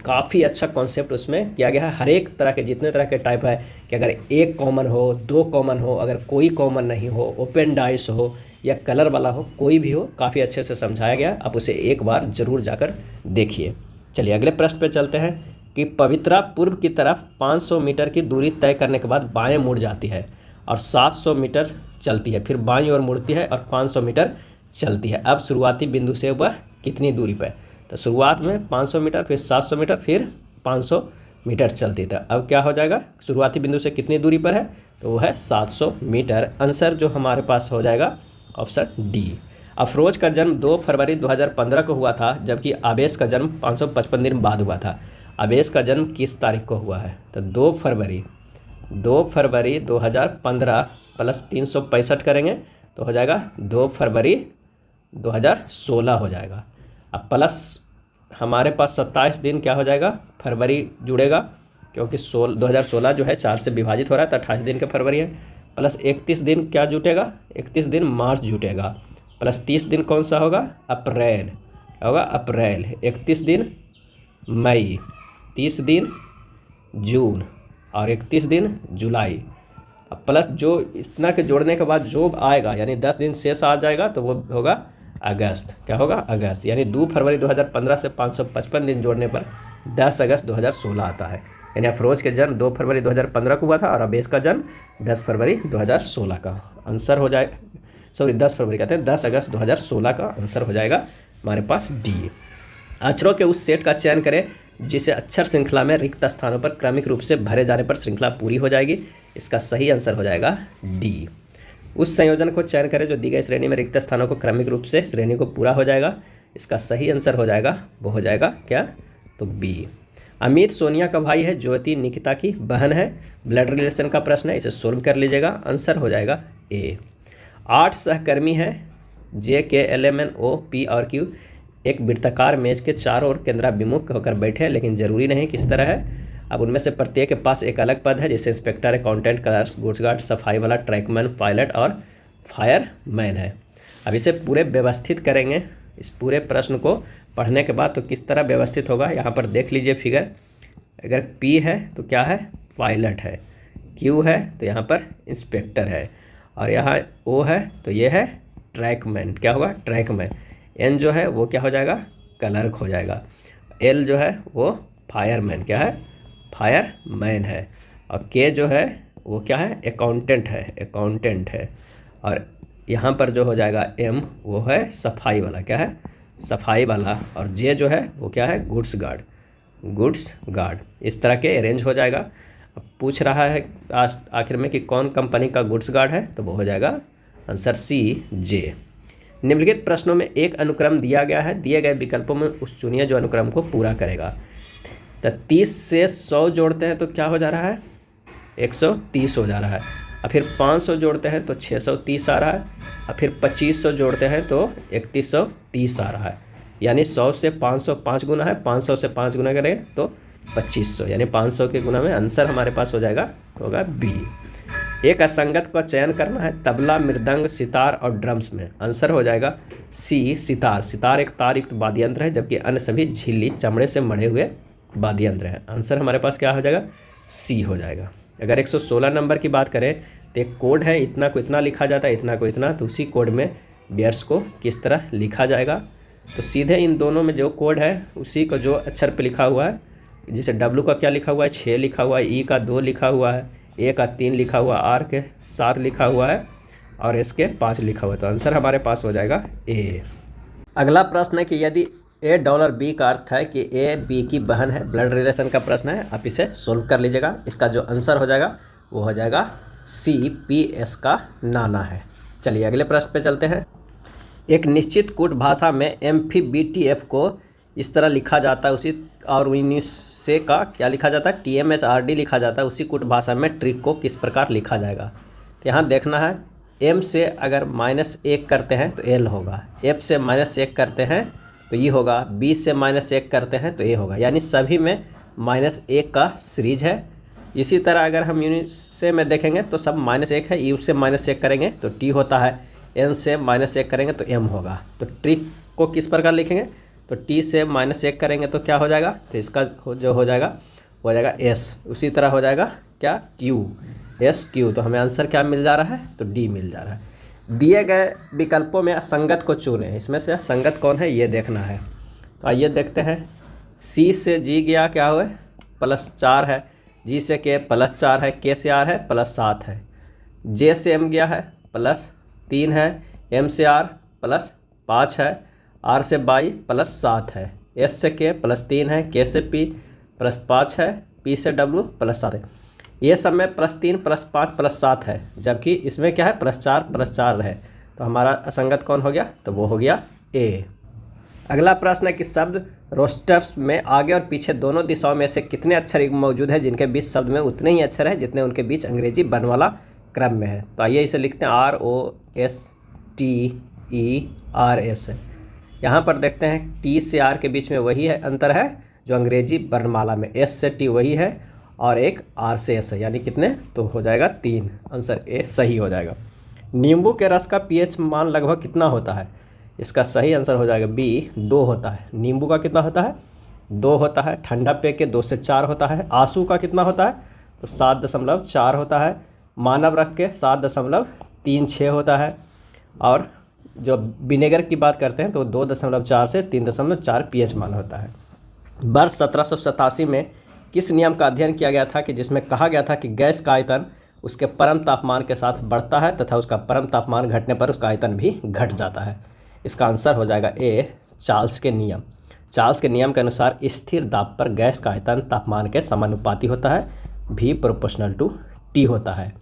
काफ़ी अच्छा कॉन्सेप्ट उसमें किया गया है। हर एक तरह के जितने तरह के टाइप है कि अगर 1 कॉमन हो, 2 कॉमन हो, अगर कोई कॉमन नहीं हो, ओपन डाइस हो या कलर वाला हो, कोई भी हो, काफ़ी अच्छे से समझाया गया। आप उसे एक बार ज़रूर जाकर देखिए। चलिए अगले प्रश्न पे चलते हैं कि पवित्रा पूर्व की तरफ 500 मीटर की दूरी तय करने के बाद बाएं मुड़ जाती है और 700 मीटर चलती है, फिर बाईं ओर मुड़ती है और 500 मीटर चलती है। अब शुरुआती बिंदु से वह कितनी दूरी पर? तो शुरुआत में 500 मीटर, फिर 700 मीटर, फिर 500 मीटर चलती था। अब क्या हो जाएगा? शुरुआती बिंदु से कितनी दूरी पर है? तो वो है 700 मीटर। आंसर जो हमारे पास हो जाएगा ऑप्शन डी। अफरोज का जन्म 2 फरवरी 2015 को हुआ था, जबकि आवेश का जन्म 555 दिन बाद हुआ था। आवेश का जन्म किस तारीख को हुआ है? तो 2 फरवरी 2015 + 365 करेंगे तो हो जाएगा 2 फरवरी 2016 हो जाएगा। अब प्लस हमारे पास 27 दिन क्या हो जाएगा? फरवरी जुड़ेगा, क्योंकि 2016 जो है 4 से विभाजित हो रहा है तो 28 दिन का फरवरी है। प्लस 31 दिन क्या जुटेगा? 31 दिन मार्च जुटेगा। प्लस 30 दिन कौन सा होगा? अप्रैल होगा, अप्रैल। 31 दिन मई, 30 दिन जून और 31 दिन जुलाई। अब प्लस जो इतना के जोड़ने के बाद जो आएगा यानी 10 दिन शेष आ जाएगा तो वो होगा अगस्त। क्या होगा? अगस्त। यानी 2 फरवरी 2015 से 555 दिन जोड़ने पर 10 अगस्त 2016 आता है। यानी अफरोज के जन्म 2 फरवरी 2015 को हुआ था और अवेश का जन्म 10 फरवरी 2016 का आंसर हो जाए। 10 फरवरी कहते हैं, 10 अगस्त 2016 का आंसर हो जाएगा हमारे पास डी। अक्षरों के उस सेट का चयन करें जिसे अक्षर श्रृंखला में रिक्त स्थानों पर क्रमिक रूप से भरे जाने पर श्रृंखला पूरी हो जाएगी। इसका सही आंसर हो जाएगा डी। उस संयोजन को चयन करें जो दी गई श्रेणी में रिक्त स्थानों को क्रमिक रूप से श्रेणी को पूरा हो जाएगा। इसका सही आंसर हो जाएगा वो हो जाएगा क्या? तो बी। अमित सोनिया का भाई है, ज्योति निकिता की बहन है। ब्लड रिलेशन का प्रश्न है, इसे सोल्व कर लीजिएगा। आंसर हो जाएगा ए। 8 सहकर्मी हैं, JKLMNO P और Q एक वृत्ताकार मेज के चारों ओर केंद्राभिमुख होकर बैठे हैं, लेकिन जरूरी नहीं किस तरह है। अब उनमें से प्रत्येक के पास एक अलग पद है, जैसे inspector, accountant, clerk, goods guard, सफाई वाला, ट्रैकमैन, पायलट और फायरमैन है। अब इसे पूरे व्यवस्थित करेंगे। इस पूरे प्रश्न को पढ़ने के बाद तो किस तरह व्यवस्थित होगा यहाँ पर देख लीजिए फिगर। अगर P है तो क्या है? पायलट है। Q है तो यहाँ पर इंस्पेक्टर है, और यहाँ O है तो ये है ट्रैकमैन। क्या होगा? ट्रैकमैन। N जो है वो क्या हो जाएगा? क्लर्क हो जाएगा। एल जो है वो फायरमैन क्या है, फायरमैन है। और के जो है वो क्या है, अकाउंटेंट है। और यहाँ पर जो हो जाएगा एम वो है सफाई वाला, क्या है, सफाई वाला। और जे जो है वो क्या है, गुड्स गार्ड। इस तरह के अरेंज हो जाएगा। अब पूछ रहा है आखिर में कि कौन कंपनी का गुड्स गार्ड है, तो वो हो जाएगा आंसर सी जे। निम्नलिखित प्रश्नों में एक अनुक्रम दिया गया है, दिए गए विकल्पों में उस चुनिए जो अनुक्रम को पूरा करेगा। तो 30 से 100 जोड़ते हैं तो क्या हो जा रहा है, 130 हो जा रहा है। और फिर 500 जोड़ते हैं तो 630 आ रहा है। और फिर 2500 जोड़ते हैं तो 3130 आ रहा है। यानी 100 से 500 5 गुना है, 500 से 5 गुना करें तो 2500, यानी 500 के गुना में आंसर हमारे पास हो जाएगा, होगा बी। एक असंगत का चयन करना है, तबला, मृदंग, सितार और ड्रम्स में। आंसर हो जाएगा सी सितार। सितार एक तार युक्त वाद्य यंत्र है, जबकि अन्य सभी झिल्ली चमड़े से मढ़े हुए वाद्य यंत्र है। आंसर हमारे पास क्या हो जाएगा, सी हो जाएगा। अगर 116 नंबर की बात करें तो एक कोड है, इतना को इतना लिखा जाता है, इतना को इतना, तो उसी कोड में बियर्स को किस तरह लिखा जाएगा। तो सीधे इन दोनों में जो कोड है उसी को जो अक्षर पे लिखा हुआ है, जैसे डब्लू का क्या लिखा हुआ है, 6 लिखा हुआ है, ई का 2 लिखा हुआ है, ए का 3 लिखा हुआ, आर के 7 लिखा हुआ है और एस के 5 लिखा हुआ है। तो आंसर हमारे पास हो जाएगा ए। अगला प्रश्न है कि यदि $A का अर्थ है कि ए बी की बहन है, ब्लड रिलेशन का प्रश्न है। आप इसे सोल्व कर लीजिएगा। इसका जो आंसर हो जाएगा वो हो जाएगा सी पी एस का नाना है। चलिए अगले प्रश्न पे चलते हैं। एक निश्चित कूट भाषा में एम्फीबीटीएफ को इस तरह लिखा जाता है, उसी और से का क्या लिखा जाता है, TMHRD लिखा जाता है। उसी कूट भाषा में ट्रिक को किस प्रकार लिखा जाएगा। तो यहाँ देखना है, M से अगर -1 करते हैं तो L होगा, F से -1 करते हैं तो ये होगा, B से -1 करते हैं तो A होगा। यानी सभी में -1 का सीरीज है। इसी तरह अगर हम यूनिट से में देखेंगे तो सब -1 है, U से -1 करेंगे तो T होता है, N से -1 करेंगे तो M होगा। तो ट्रिक को किस प्रकार लिखेंगे, तो T से -1 करेंगे तो क्या हो जाएगा, तो इसका जो हो जाएगा S। उसी तरह हो जाएगा क्या, Q, SQ। तो हमें आंसर क्या मिल जा रहा है, तो D मिल जा रहा है। दिए गए विकल्पों में असंगत को चुनें। इसमें से असंगत कौन है ये देखना है। तो आइए देखते हैं। C से G गया क्या हुआ, +4 है, G से K +4 है, K से R है +7 है, J से M गया है +3 है, M से R +5 है, R से Y +7 है, S से K +3 है, K से P +5 है, P से W +7 है। ये सब में +3 +5 +7 है, जबकि इसमें क्या है, +4 +4 है। तो हमारा असंगत कौन हो गया, तो वो हो गया ए। अगला प्रश्न है कि शब्द रोस्टर्स में आगे और पीछे दोनों दिशाओं में से कितने अक्षर मौजूद हैं जिनके बीच शब्द में उतने ही अक्षर हैं जितने उनके बीच अंग्रेजी वर्णमाला क्रम में है। तो आइए इसे लिखते हैं, ROSTERS। यहाँ पर देखते हैं T से R के बीच में वही है अंतर है जो अंग्रेजी वर्णमाला में, S से T वही है और एक R से S है, यानी कितने, तो हो जाएगा 3। आंसर ए सही हो जाएगा। नींबू के रस का pH मान लगभग कितना होता है, इसका सही आंसर हो जाएगा बी, 2 होता है। नींबू का कितना होता है, 2 होता है। ठंडा पेय के 2 से 4 होता है। आंसू का कितना होता है, तो 7.4 होता है। मानव रक्त के 7.36 होता है। और जो विनेगर की बात करते हैं तो 2.4 से 3.4 pH मान होता है। वर्ष 1787 में किस नियम का अध्ययन किया गया था कि जिसमें कहा गया था कि गैस का आयतन उसके परम तापमान के साथ बढ़ता है तथा उसका परम तापमान घटने पर उसका आयतन भी घट जाता है। इसका आंसर हो जाएगा ए, चार्ल्स के नियम। चार्ल्स के नियम के अनुसार स्थिर दाब पर गैस का आयतन तापमान के समानुपाती होता है, V प्रोपोर्शनल टू T होता है।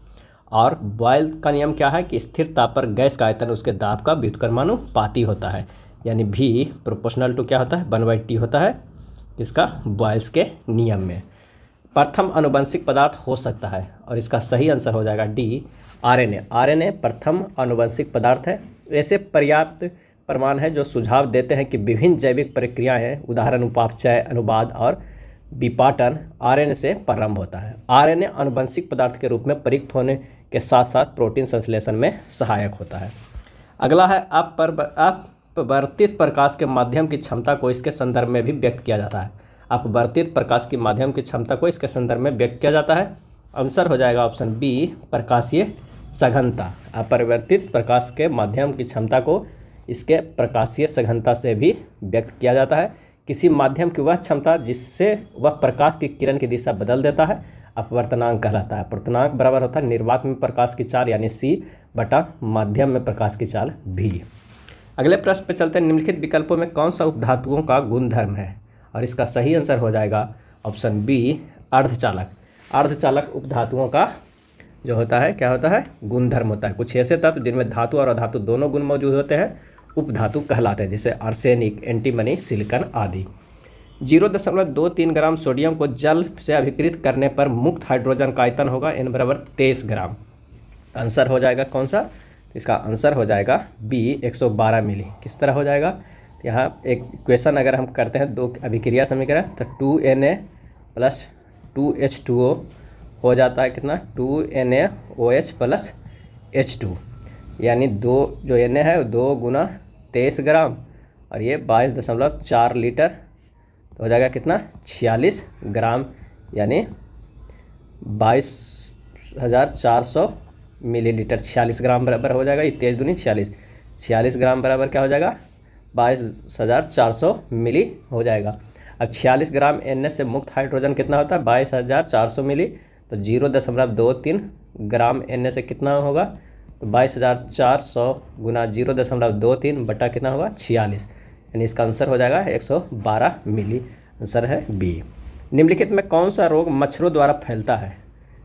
और बॉयल का नियम क्या है कि स्थिर ताप पर गैस का आयतन उसके दाब का व्युत्क्रमानुपाती होता है, यानी V प्रोपोर्शनल टू क्या होता है, 1/T होता है, इसका बॉयल्स के नियम में। प्रथम अनुवंशिक पदार्थ हो सकता है और इसका सही आंसर हो जाएगा डी, RNA। RNA प्रथम अनुवंशिक पदार्थ है। ऐसे पर्याप्त प्रमाण है जो सुझाव देते हैं कि विभिन्न जैविक प्रक्रियाएं, उदाहरण उपापचय, अनुवाद और विपाटन, RNA से प्रारंभ होता है। RNA अनुवंशिक पदार्थ के रूप में प्रयुक्त होने के साथ साथ प्रोटीन संश्लेषण में सहायक होता है। अगला है अपवर्तित प्रकाश के माध्यम की क्षमता को इसके संदर्भ में भी व्यक्त किया जाता है। अपवर्तित प्रकाश के माध्यम की क्षमता को इसके संदर्भ में व्यक्त किया जाता है। आंसर हो जाएगा ऑप्शन बी, प्रकाशीय सघनता। अपरिवर्तित प्रकाश के माध्यम की क्षमता को इसके प्रकाशीय सघनता से भी व्यक्त किया जाता है, किसी माध्यम की वह क्षमता जिससे वह प्रकाश की किरण की दिशा बदल देता है अपवर्तनांक कहलाता है। अपवर्तनांक बराबर होता है निर्वात में प्रकाश की चाल यानी C बटा माध्यम में प्रकाश की चाल V। अगले प्रश्न पे चलते हैं। निम्नलिखित विकल्पों में कौन सा उपधातुओं का गुणधर्म है, और इसका सही आंसर हो जाएगा ऑप्शन बी अर्धचालक। अर्धचालक उपधातुओं का जो होता है क्या होता है, गुणधर्म होता है। कुछ ऐसे तत्व जिनमें धातु और अधातु दोनों गुण मौजूद होते हैं उपधातु कहलाते हैं, जैसे आर्सेनिक, एंटीमनी, सिलिकॉन आदि। 0.23 ग्राम सोडियम को जल से अभिकृत करने पर मुक्त हाइड्रोजन का आयतन होगा N बराबर 23 ग्राम। आंसर हो जाएगा कौन सा, इसका आंसर हो जाएगा बी 112 मिली। किस तरह हो जाएगा, यहाँ एक इक्वेशन अगर हम करते हैं दो अभिक्रिया समीकरण तो 2Na प्लस 2H2O हो जाता है कितना 2NaOH प्लस H2, यानी दो जो Na है 2 गुना 23 ग्राम और ये 22.4 लीटर तो हो जाएगा कितना 46 ग्राम, यानी 22,400 मिलीलीटर। 46 ग्राम बराबर हो जाएगा, ये 23 दूनी 46 ग्राम बराबर क्या हो जाएगा 22,400 मिली हो जाएगा। अब 46 ग्राम Na से मुक्त हाइड्रोजन कितना होता है 22,400 मिली, तो 0.23 ग्राम Na से कितना होगा तो 22,400 गुना 0.23 बटा कितना होगा 46, यानी इसका आंसर हो जाएगा 112 मिली। आंसर है बी। निम्नलिखित में कौन सा रोग मच्छरों द्वारा फैलता है,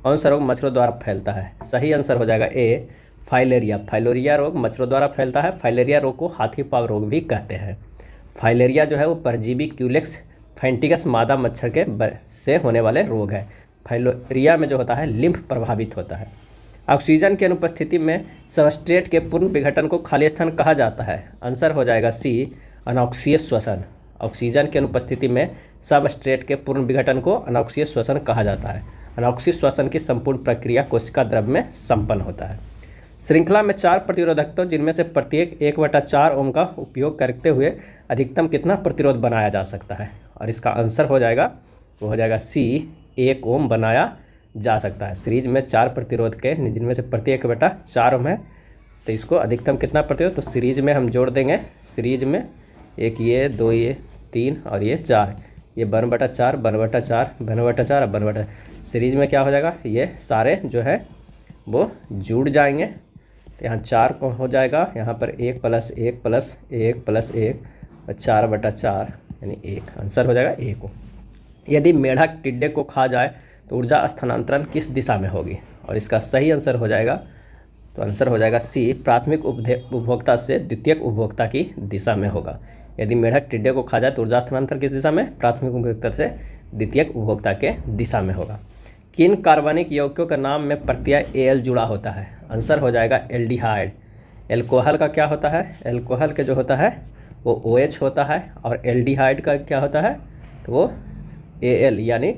कौन सा रोग मच्छरों द्वारा फैलता है, सही आंसर हो जाएगा ए फाइलेरिया। फाइलेरिया रोग मच्छरों द्वारा फैलता है। फाइलेरिया रोग को हाथी पाँव रोग भी कहते हैं। फाइलेरिया जो है वो परजीवी क्यूलेक्स फैंटिकस मादा मच्छर के से होने वाले रोग है। फाइलेरिया में जो होता है लिम्फ प्रभावित होता है। ऑक्सीजन की अनुपस्थिति में सबस्ट्रेट के पूर्ण विघटन को खाली स्थान कहा जाता है। आंसर हो जाएगा सी अनॉक्सीय श्वसन। ऑक्सीजन की अनुपस्थिति में सबस्ट्रेट के पूर्ण विघटन को अनॉक्सीय श्वसन कहा जाता है। अनॉक्सीय श्वसन की संपूर्ण प्रक्रिया कोशिका द्रव में संपन्न होता है। श्रृंखला में 4 प्रतिरोधकत्व जिनमें से प्रत्येक 1/4 ओम का उपयोग करते हुए अधिकतम कितना प्रतिरोध बनाया जा सकता है, और इसका आंसर हो जाएगा वो हो जाएगा सी 1 ओम बनाया जा सकता है। सीरीज में 4 प्रतिरोध के जिनमें से प्रत्येक 1/4 ओम है, तो इसको अधिकतम कितना प्रतिरोध, तो सीरीज में हम जोड़ देंगे। सीरीज में एक ये 2 ये 3 और ये 4, ये 1/4 1/4 1/4 1/4, सीरीज में क्या हो जाएगा ये सारे जो है वो जुड़ जाएंगे। तो यहाँ 4 को हो जाएगा, यहाँ पर 1 + 1 + 1 + 1 और 4/4 यानी 1। आंसर हो जाएगा 1 को। यदि मेढक टिड्डे को खा जाए तो ऊर्जा स्थानांतरण किस दिशा में होगी, और इसका सही आंसर हो जाएगा तो आंसर हो जाएगा सी प्राथमिक उपभोक्ता से द्वितीयक उपभोक्ता की दिशा में होगा। यदि मेढक टिड्डे को खा जाए तो ऊर्जा स्थानांतरण किस दिशा में, प्राथमिक उपभोक्ता से द्वितीयक उपभोक्ता के दिशा में होगा। किन कार्बनिक यौगिकों के नाम में प्रत्यय Al जुड़ा होता है, आंसर हो जाएगा एल्डिहाइड। एल्कोहल का क्या होता है, एल्कोहल के जो होता है वो OH होता है, और एल्डिहाइड का क्या होता है तो वो Al यानी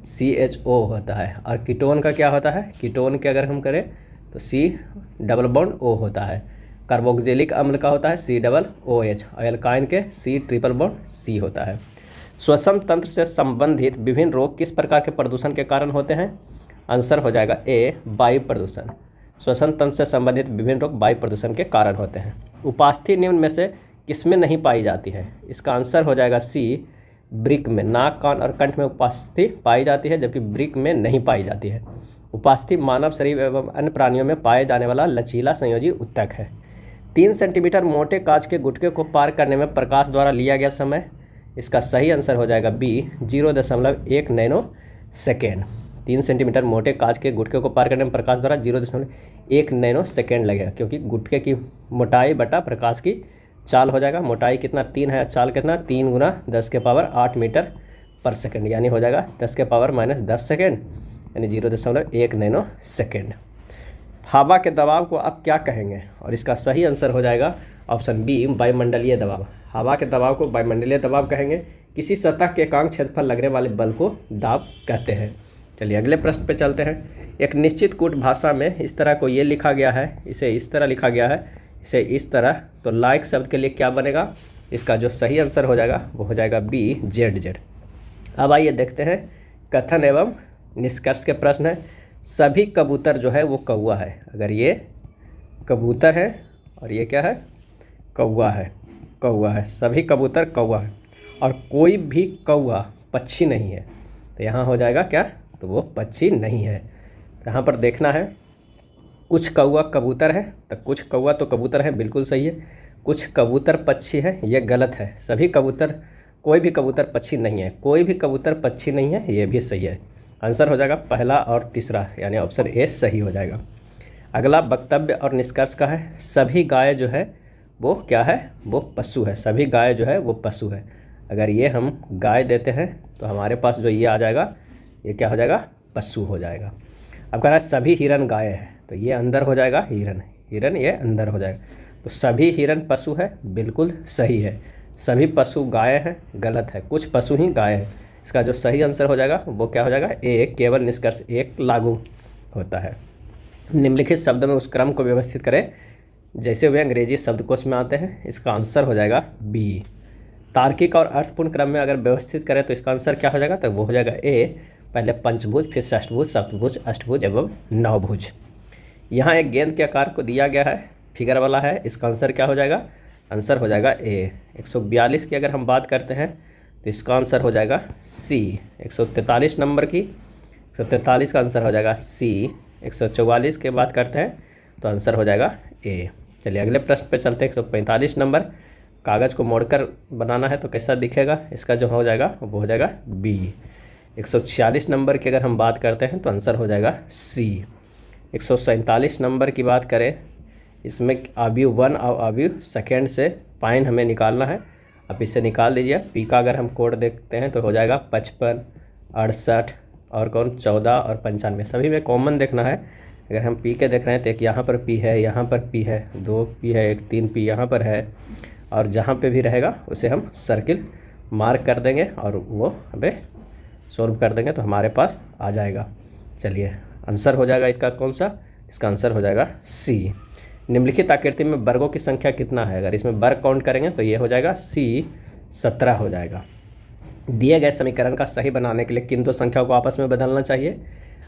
CHO होता है। और कीटोन का क्या होता है, कीटोन के अगर हम करें तो C+O होता है। कार्बोक्जिलिक अम्ल का होता है COOH, और एल्काइन के C+C होता है। श्वसन तंत्र से संबंधित विभिन्न रोग किस प्रकार के प्रदूषण के कारण होते हैं, आंसर हो जाएगा ए वायु प्रदूषण। श्वसन तंत्र से संबंधित विभिन्न रोग वायु प्रदूषण के कारण होते हैं। उपास्थि निम्न में से किसमें नहीं पाई जाती है, इसका आंसर हो जाएगा सी ब्रिक में। नाक, कान और कंठ में उपास्थि पाई जाती है, जबकि ब्रिक में नहीं पाई जाती है। उपास्थि मानव शरीर एवं अन्य प्राणियों में पाए जाने वाला लचीला संयोजी ऊतक है। 3 सेंटीमीटर मोटे कांच के गुटके को पार करने में प्रकाश द्वारा लिया गया समय, इसका सही आंसर हो जाएगा बी 0.1 नैनो सेकेंड। 3 सेंटीमीटर मोटे कांच के गुटके को पार करने में प्रकाश द्वारा 0.1 नैनो सेकेंड लगेगा, क्योंकि गुटके की मोटाई बटा प्रकाश की चाल हो जाएगा। मोटाई कितना 3 है, चाल कितना 3 × 10⁻8 मीटर पर सेकेंड, यानी हो जाएगा 10⁻−10 सेकेंड, यानी 0.1 नैनो सेकेंड। हवा के दबाव को आप क्या कहेंगे, और इसका सही आंसर हो जाएगा ऑप्शन बी वायुमंडलीय दबाव। हवा के दबाव को वायुमंडलीय दबाव कहेंगे। किसी सतह के एकांक क्षेत्रफल लगने वाले बल को दाब कहते हैं। चलिए अगले प्रश्न पे चलते हैं। एक निश्चित कूट भाषा में इस तरह को ये लिखा गया है, इसे इस तरह लिखा गया है, इसे इस तरह, तो लाइक शब्द के लिए क्या बनेगा, इसका जो सही आंसर हो जाएगा वो हो जाएगा बी ZZ। अब आइए देखते हैं कथन एवं निष्कर्ष के प्रश्न है। सभी कबूतर जो है वो कौवा है। अगर ये कबूतर है और ये क्या है, कौवा है, कौवा है, सभी कबूतर कौवा है, और कोई भी कौवा पक्षी नहीं है, तो यहाँ हो जाएगा क्या, तो वो पक्षी नहीं है। यहाँ पर देखना है, कुछ कौवा कबूतर है, तो कुछ कौवा तो कबूतर है, बिल्कुल सही है। कुछ कबूतर पक्षी है, ये गलत है। सभी कबूतर, कोई भी कबूतर पक्षी नहीं है, कोई भी कबूतर पक्षी नहीं है, ये भी सही है। आंसर हो जाएगा पहला और तीसरा, यानी ऑप्शन ए सही हो जाएगा। अगला वक्तव्य और निष्कर्ष का है, सभी गाय जो है वो क्या है, वो पशु है। सभी गाय जो है वो पशु है। अगर ये हम गाय देते हैं तो हमारे पास जो ये आ जाएगा, ये क्या हो जाएगा, पशु हो जाएगा। अब कह रहा है सभी हिरन गाय है, तो ये अंदर हो जाएगा हिरन, हिरन ये अंदर हो जाएगा। तो सभी हिरन पशु है, बिल्कुल सही है। सभी पशु गाय हैं, गलत है। कुछ पशु ही गाय है। इसका जो सही आंसर हो जाएगा वो क्या हो जाएगा, ए, केवल निष्कर्ष एक लागू होता है। निम्नलिखित शब्द में उस क्रम को व्यवस्थित करें जैसे वे अंग्रेजी शब्दकोश में आते हैं। इसका आंसर हो जाएगा बी। तार्किक और अर्थपूर्ण क्रम में अगर व्यवस्थित करें तो इसका आंसर क्या हो जाएगा, तो वो हो जाएगा ए, पहले पंचभुज, फिर षष्ठभुज, सप्तभुज, अष्टभुज एवं नवभुज। यहाँ एक गेंद के आकार को दिया गया है, फिगर वाला है। इसका आंसर क्या हो जाएगा, आंसर हो जाएगा ए। 142 की अगर हम बात करते हैं तो इसका आंसर हो जाएगा सी। 143 नंबर की, 143 का आंसर हो जाएगा सी। 144 की बात करते हैं तो आंसर हो जाएगा ए। चलिए अगले प्रश्न पे चलते हैं। 145 नंबर, कागज़ को मोड़कर बनाना है तो कैसा दिखेगा, इसका जो हो जाएगा वो हो जाएगा बी। 146 नंबर की अगर हम बात करते हैं तो आंसर हो जाएगा सी। 147 नंबर की बात करें, इसमें अवयव 1 और अवयव सेकेंड से पाइन हमें निकालना है। अब इसे निकाल दीजिए। पी का अगर हम कोड देखते हैं तो हो जाएगा 55, 68 और 14 और 95। सभी में कॉमन देखना है। अगर हम पी के देख रहे हैं तो एक यहाँ पर पी है, यहाँ पर पी है, 2 पी है, एक 3 पी यहाँ पर है, और जहाँ पे भी रहेगा उसे हम सर्किल मार्क कर देंगे और वो हमें सॉल्व कर देंगे तो हमारे पास आ जाएगा। चलिए आंसर हो जाएगा इसका कौन सा, इसका आंसर हो जाएगा सी। निम्नलिखित आकृति में वर्गों की संख्या कितना है, अगर इसमें वर्ग काउंट करेंगे तो ये हो जाएगा सी, 17 हो जाएगा। दिए गए समीकरण का सही बनाने के लिए किन दो संख्याओं को आपस में बदलना चाहिए,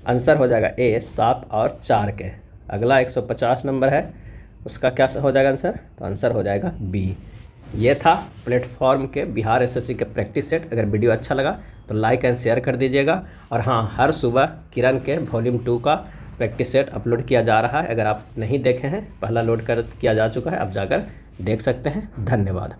आंसर हो जाएगा ए, 7 और 4 के। अगला 150 नंबर है, उसका क्या हो जाएगा आंसर, तो आंसर हो जाएगा बी। ये था प्लेटफॉर्म के बिहार एसएससी के प्रैक्टिस सेट। अगर वीडियो अच्छा लगा तो लाइक एंड शेयर कर दीजिएगा। और हाँ, हर सुबह किरण के वॉल्यूम 2 का प्रैक्टिस सेट अपलोड किया जा रहा है। अगर आप नहीं देखे हैं, पहला लोड कर किया जा चुका है, आप जाकर देख सकते हैं। धन्यवाद।